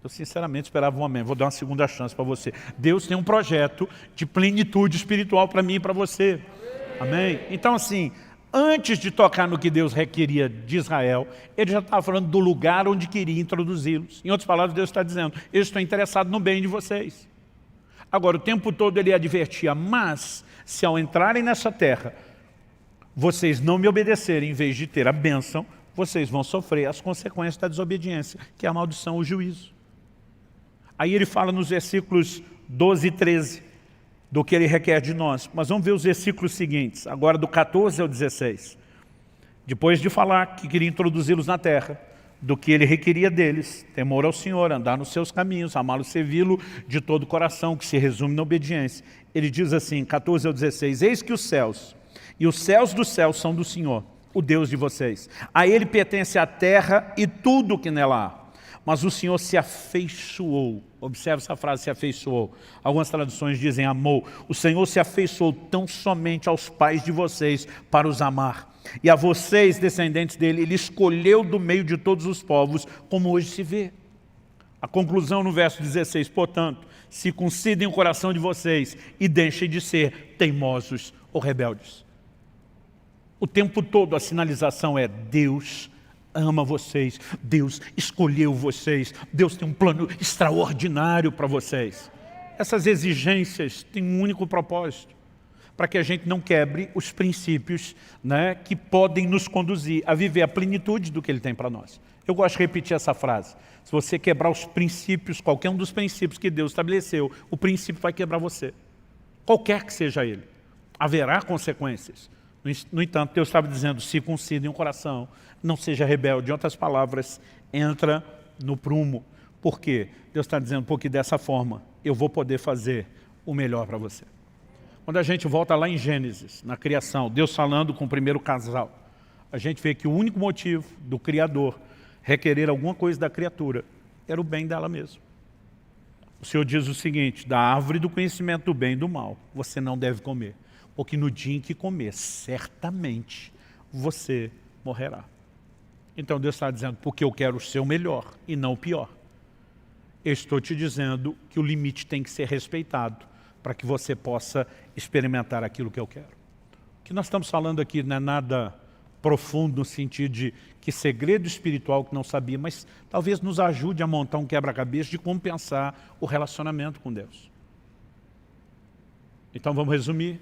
Eu sinceramente esperava um amém, vou dar uma segunda chance para você. Deus tem um projeto de plenitude espiritual para mim e para você. Amém? Então assim, antes de tocar no que Deus requeria de Israel, ele já estava falando do lugar onde queria introduzi-los. Em outras palavras, Deus está dizendo, eu estou interessado no bem de vocês. Agora, o tempo todo ele advertia, mas se ao entrarem nessa terra, vocês não me obedecerem, em vez de ter a bênção, vocês vão sofrer as consequências da desobediência, que é a maldição, o juízo. Aí ele fala nos versículos 12 e 13, do que ele requer de nós. Mas vamos ver os versículos seguintes, agora do 14 ao 16. Depois de falar que queria introduzi-los na terra, do que ele requeria deles, temor ao Senhor, andar nos seus caminhos, amá-lo, servi-lo de todo o coração, que se resume na obediência. Ele diz assim, 14 ao 16, eis que os céus e os céus dos céus são do Senhor, o Deus de vocês. A ele pertence a terra e tudo o que nela há. Mas o Senhor se afeiçoou. Observe essa frase, se afeiçoou. Algumas traduções dizem amou. O Senhor se afeiçoou tão somente aos pais de vocês para os amar. E a vocês, descendentes dele, ele escolheu do meio de todos os povos, como hoje se vê. A conclusão no verso 16, portanto, circuncidem o coração de vocês e deixem de ser teimosos ou rebeldes. O tempo todo a sinalização é Deus ama vocês, Deus escolheu vocês, Deus tem um plano extraordinário para vocês. Essas exigências têm um único propósito, para que a gente não quebre os princípios, né, que podem nos conduzir a viver a plenitude do que Ele tem para nós. Eu gosto de repetir essa frase, se você quebrar os princípios, qualquer um dos princípios que Deus estabeleceu, o princípio vai quebrar você, qualquer que seja ele. Haverá consequências. No entanto, Deus estava dizendo, circuncidem o coração, não seja rebelde. Em outras palavras, entra no prumo. Por quê? Deus está dizendo, porque dessa forma eu vou poder fazer o melhor para você. Quando a gente volta lá em Gênesis, na criação, Deus falando com o primeiro casal, a gente vê que o único motivo do Criador requerer alguma coisa da criatura era o bem dela mesma. O Senhor diz o seguinte, da árvore do conhecimento do bem e do mal, você não deve comer. Porque no dia em que comer, certamente você morrerá. Então Deus está dizendo, porque eu quero o seu melhor e não o pior. Eu estou te dizendo que o limite tem que ser respeitado para que você possa experimentar aquilo que eu quero. O que nós estamos falando aqui não é nada profundo no sentido de que segredo espiritual que não sabia, mas talvez nos ajude a montar um quebra-cabeça de como pensar o relacionamento com Deus. Então vamos resumir.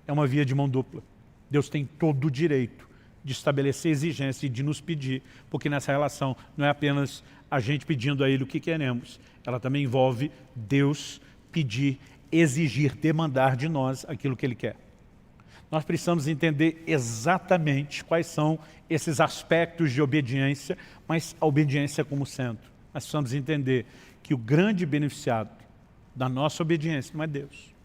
É uma via de mão dupla. Deus tem todo o direito de estabelecer exigência e de nos pedir, porque nessa relação não é apenas a gente pedindo a Ele o que queremos, ela também envolve Deus pedir, exigir, demandar de nós aquilo que Ele quer. Nós precisamos entender exatamente quais são esses aspectos de obediência, mas a obediência como centro. Nós precisamos entender que o grande beneficiado da nossa obediência não é Deus.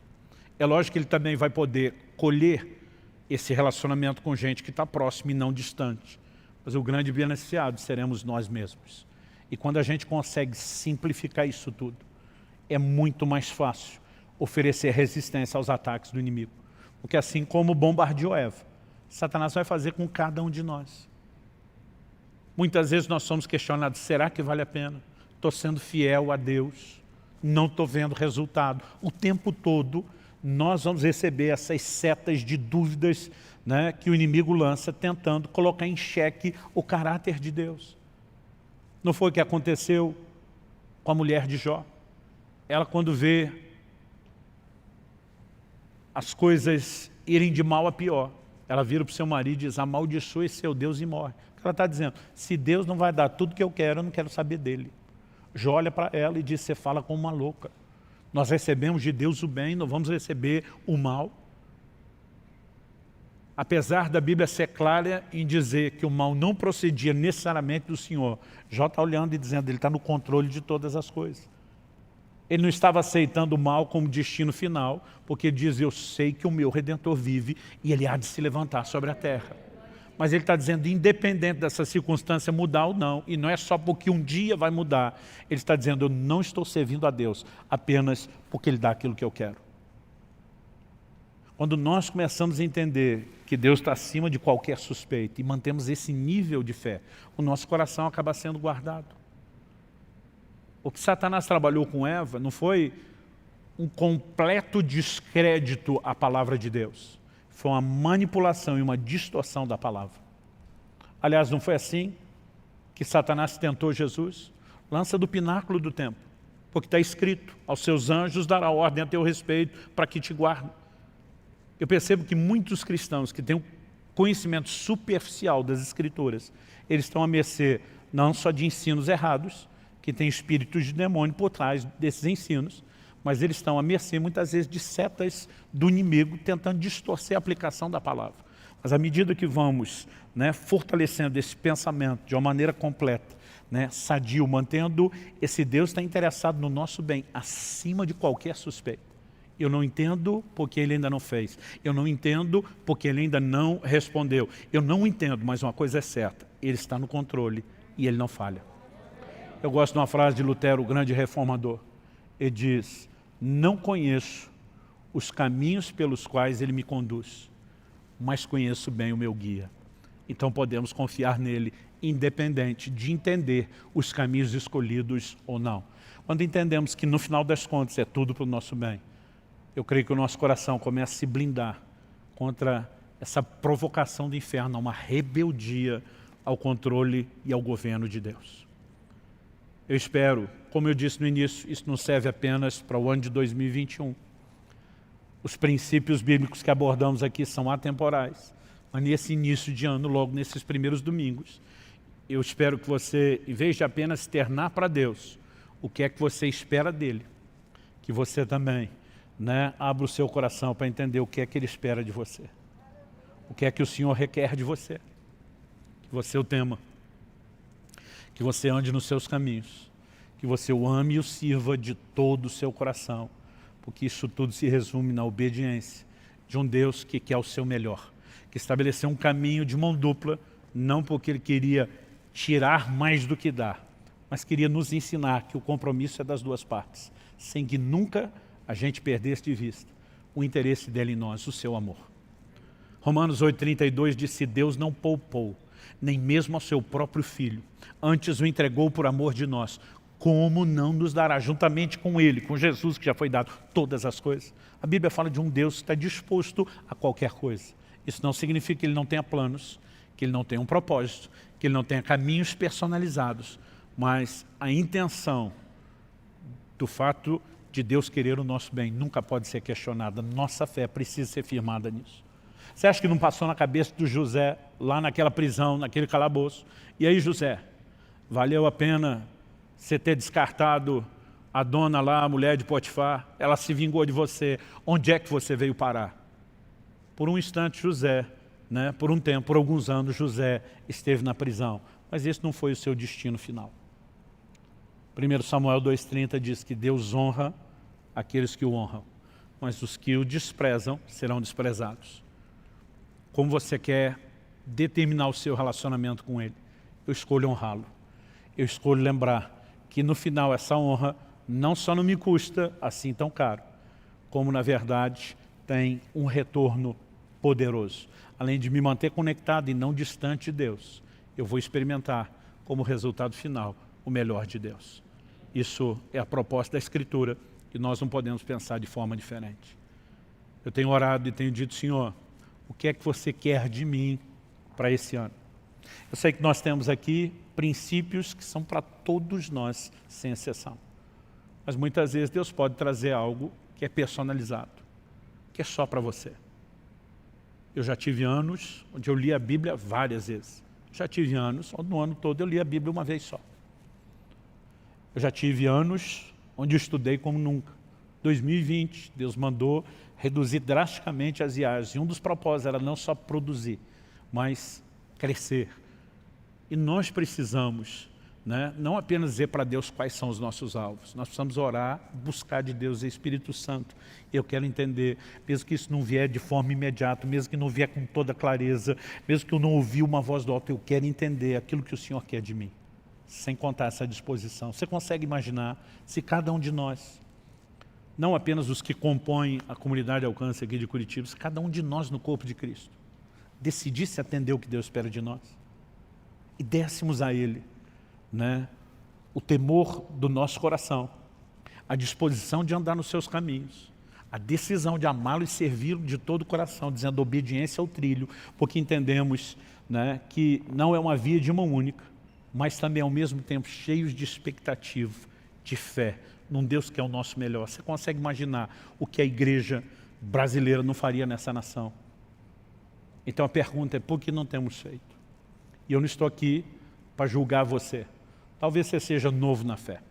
É lógico que Ele também vai poder colher esse relacionamento com gente que está próximo e não distante. Mas o grande beneficiado seremos nós mesmos. E quando a gente consegue simplificar isso tudo, é muito mais fácil oferecer resistência aos ataques do inimigo. Porque assim como bombardeou Eva, Satanás vai fazer com cada um de nós. Muitas vezes nós somos questionados, será que vale a pena? Estou sendo fiel a Deus, não estou vendo resultado. O tempo todo nós vamos receber essas setas de dúvidas, né, que o inimigo lança tentando colocar em xeque o caráter de Deus. Não foi o que aconteceu com a mulher de Jó? Ela, quando vê as coisas irem de mal a pior, ela vira para o seu marido e diz, amaldiçoe seu Deus e morre. Ela está dizendo, se Deus não vai dar tudo que eu não quero saber dele. Jó olha para ela e diz, você fala como uma louca. Nós recebemos de Deus o bem, não vamos receber o mal. Apesar da Bíblia ser clara em dizer que o mal não procedia necessariamente do Senhor, Jó está olhando e dizendo, ele está no controle de todas as coisas. Ele não estava aceitando o mal como destino final, porque ele diz, eu sei que o meu Redentor vive e ele há de se levantar sobre a terra. Mas ele está dizendo, independente dessa circunstância mudar ou não, e não é só porque um dia vai mudar, ele está dizendo, eu não estou servindo a Deus apenas porque Ele dá aquilo que eu quero. Quando nós começamos a entender que Deus está acima de qualquer suspeita e mantemos esse nível de fé, o nosso coração acaba sendo guardado. O que Satanás trabalhou com Eva não foi um completo descrédito à palavra de Deus. Foi uma manipulação e uma distorção da palavra. Aliás, não foi assim que Satanás tentou Jesus? Lança do pináculo do templo, porque está escrito, aos seus anjos dará ordem a teu respeito para que te guardem. Eu percebo que muitos cristãos que têm um conhecimento superficial das Escrituras, eles estão à mercê não só de ensinos errados, que tem espíritos de demônio por trás desses ensinos, mas eles estão à mercê muitas vezes de setas do inimigo tentando distorcer a aplicação da palavra. Mas à medida que vamos fortalecendo esse pensamento de uma maneira completa, sadio, mantendo esse Deus está interessado no nosso bem, acima de qualquer suspeita. Eu não entendo porque Ele ainda não fez. Eu não entendo porque Ele ainda não respondeu. Eu não entendo, mas uma coisa é certa. Ele está no controle e Ele não falha. Eu gosto de uma frase de Lutero, o grande reformador. Ele diz, não conheço os caminhos pelos quais Ele me conduz, mas conheço bem o meu guia. Então podemos confiar nele, independente de entender os caminhos escolhidos ou não. Quando entendemos que no final das contas é tudo para o nosso bem, eu creio que o nosso coração começa a se blindar contra essa provocação do inferno, uma rebeldia ao controle e ao governo de Deus. Eu espero, como eu disse no início, isso não serve apenas para o ano de 2021. Os princípios bíblicos que abordamos aqui são atemporais. Mas nesse início de ano, logo nesses primeiros domingos, eu espero que você, em vez de apenas externar para Deus o que é que você espera dele, que você também abra o seu coração para entender o que é que Ele espera de você. O que é que o Senhor requer de você. Que você o tema. Que você ande nos seus caminhos. Que você o ame e o sirva de todo o seu coração. Porque isso tudo se resume na obediência de um Deus que quer o seu melhor. Que estabeleceu um caminho de mão dupla, não porque Ele queria tirar mais do que dar, mas queria nos ensinar que o compromisso é das duas partes, sem que nunca a gente perdesse de vista o interesse dele em nós, o seu amor. Romanos 8,32 diz, se Deus não poupou, nem mesmo ao seu próprio Filho, antes o entregou por amor de nós, como não nos dará juntamente com Ele, com Jesus que já foi dado, todas as coisas? A Bíblia fala de um Deus que está disposto a qualquer coisa. Isso não significa que Ele não tenha planos, que Ele não tenha um propósito, que Ele não tenha caminhos personalizados, mas a intenção do fato de Deus querer o nosso bem nunca pode ser questionada. Nossa fé precisa ser firmada nisso. Você acha que não passou na cabeça do José, lá naquela prisão, naquele calabouço? E aí, José, valeu a pena você ter descartado a dona lá, a mulher de Potifar? Ela se vingou de você. Onde é que você veio parar? Por um instante, José, por um tempo, por alguns anos, José esteve na prisão. Mas esse não foi o seu destino final. 1 Samuel 2,30 diz que Deus honra aqueles que o honram, mas os que o desprezam serão desprezados. Como você quer determinar o seu relacionamento com Ele? Eu escolho honrá-lo. Eu escolho lembrar que no final essa honra não só não me custa assim tão caro, como na verdade tem um retorno poderoso. Além de me manter conectado e não distante de Deus, eu vou experimentar como resultado final o melhor de Deus. Isso é a proposta da Escritura e nós não podemos pensar de forma diferente. Eu tenho orado e tenho dito, Senhor, o que é que você quer de mim para esse ano? Eu sei que nós temos aqui princípios que são para todos nós, sem exceção. Mas muitas vezes Deus pode trazer algo que é personalizado, que é só para você. Eu já tive anos onde eu li a Bíblia várias vezes. Já tive anos onde no ano todo eu li a Bíblia uma vez só. Eu já tive anos onde eu estudei como nunca. 2020, Deus mandou reduzir drasticamente as viagens. E um dos propósitos era não só produzir, mas crescer. E nós precisamos, né, não apenas dizer para Deus quais são os nossos alvos. Nós precisamos orar, buscar de Deus o Espírito Santo. Eu quero entender, mesmo que isso não vier de forma imediata, mesmo que não vier com toda clareza, mesmo que eu não ouvi uma voz do alto, eu quero entender aquilo que o Senhor quer de mim. Sem contar essa disposição. Você consegue imaginar se cada um de nós, não apenas os que compõem a comunidade Alcance aqui de Curitiba, se cada um de nós no corpo de Cristo decidisse atender o que Deus espera de nós e dessemos a Ele, né, o temor do nosso coração, a disposição de andar nos seus caminhos, a decisão de amá-lo e servi-lo de todo o coração, dizendo obediência ao trilho, porque entendemos, né, que não é uma via de mão única, mas também ao mesmo tempo cheios de expectativa, de fé, num Deus que é o nosso melhor. Você consegue imaginar o que a igreja brasileira não faria nessa nação? Então a pergunta é, por que não temos feito? E eu não estou aqui para julgar você. Talvez você seja novo na fé.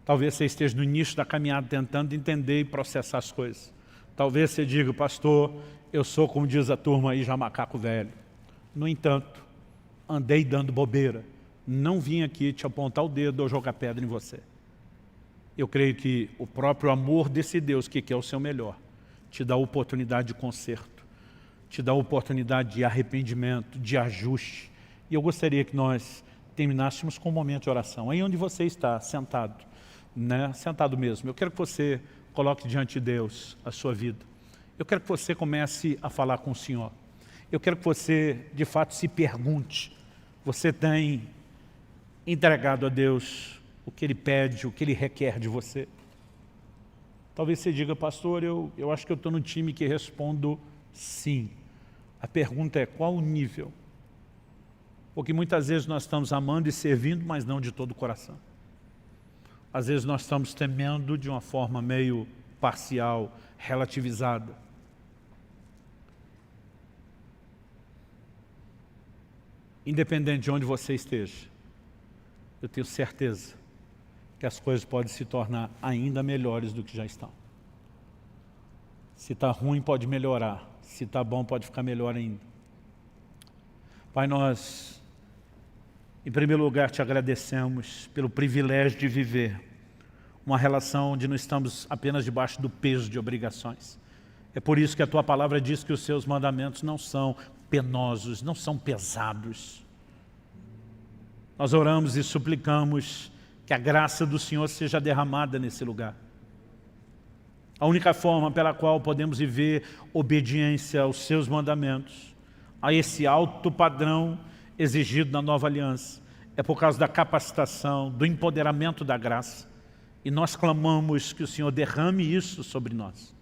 Talvez você esteja no início da caminhada tentando entender e processar as coisas. Talvez você diga, pastor, eu sou, como diz a turma aí, já macaco velho. No entanto, andei dando bobeira. Não vim aqui te apontar o dedo ou jogar pedra em você. Eu creio que o próprio amor desse Deus, que quer o seu melhor, te dá a oportunidade de conserto, te dá a oportunidade de arrependimento, de ajuste. E eu gostaria que nós terminássemos com um momento de oração. Aí onde você está, sentado, né? Sentado mesmo. Eu quero que você coloque diante de Deus a sua vida. Eu quero que você comece a falar com o Senhor. Eu quero que você, de fato, se pergunte. Você tem entregado a Deus o que Ele pede, o que Ele requer de você? Talvez você diga, pastor, eu acho que eu estou no time que respondo sim. A pergunta é, qual o nível? Porque muitas vezes nós estamos amando e servindo, mas não de todo o coração. Às vezes nós estamos temendo de uma forma meio parcial, relativizada. Independente de onde você esteja, eu tenho certeza que as coisas podem se tornar ainda melhores do que já estão. Se está ruim, pode melhorar. Se está bom, pode ficar melhor ainda. Pai, nós, em primeiro lugar, te agradecemos pelo privilégio de viver uma relação onde não estamos apenas debaixo do peso de obrigações. É por isso que a Tua palavra diz que os Seus mandamentos não são penosos, não são pesados. Nós oramos e suplicamos que a graça do Senhor seja derramada nesse lugar. A única forma pela qual podemos viver obediência aos Seus mandamentos, a esse alto padrão exigido na nova aliança, é por causa da capacitação, do empoderamento da graça. E nós clamamos que o Senhor derrame isso sobre nós.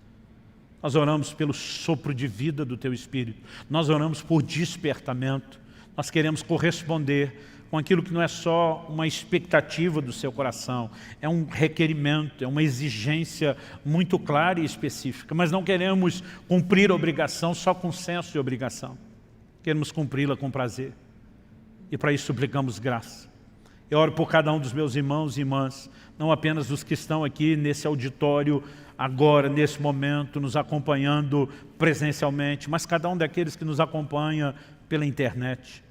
Nós oramos pelo sopro de vida do Teu Espírito. Nós oramos por despertamento. Nós queremos corresponder com aquilo que não é só uma expectativa do seu coração, é um requerimento, é uma exigência muito clara e específica, mas não queremos cumprir a obrigação só com senso de obrigação, queremos cumpri-la com prazer, e para isso suplicamos graça. Eu oro por cada um dos meus irmãos e irmãs, não apenas os que estão aqui nesse auditório, agora, nesse momento, nos acompanhando presencialmente, mas cada um daqueles que nos acompanha pela internet.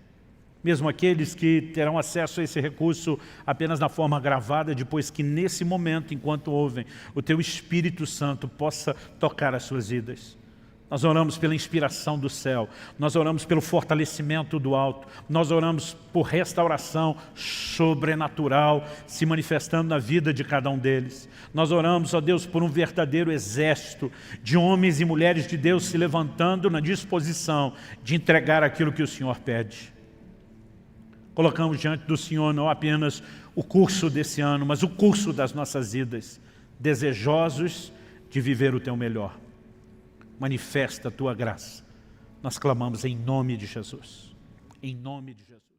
Mesmo aqueles que terão acesso a esse recurso apenas na forma gravada, depois que nesse momento, enquanto ouvem, o Teu Espírito Santo possa tocar as suas vidas. Nós oramos pela inspiração do céu, nós oramos pelo fortalecimento do alto, nós oramos por restauração sobrenatural se manifestando na vida de cada um deles. Nós oramos, ó Deus, por um verdadeiro exército de homens e mulheres de Deus se levantando na disposição de entregar aquilo que o Senhor pede. Colocamos diante do Senhor não apenas o curso desse ano, mas o curso das nossas vidas, desejosos de viver o Teu melhor. Manifesta a Tua graça. Nós clamamos em nome de Jesus. Em nome de Jesus.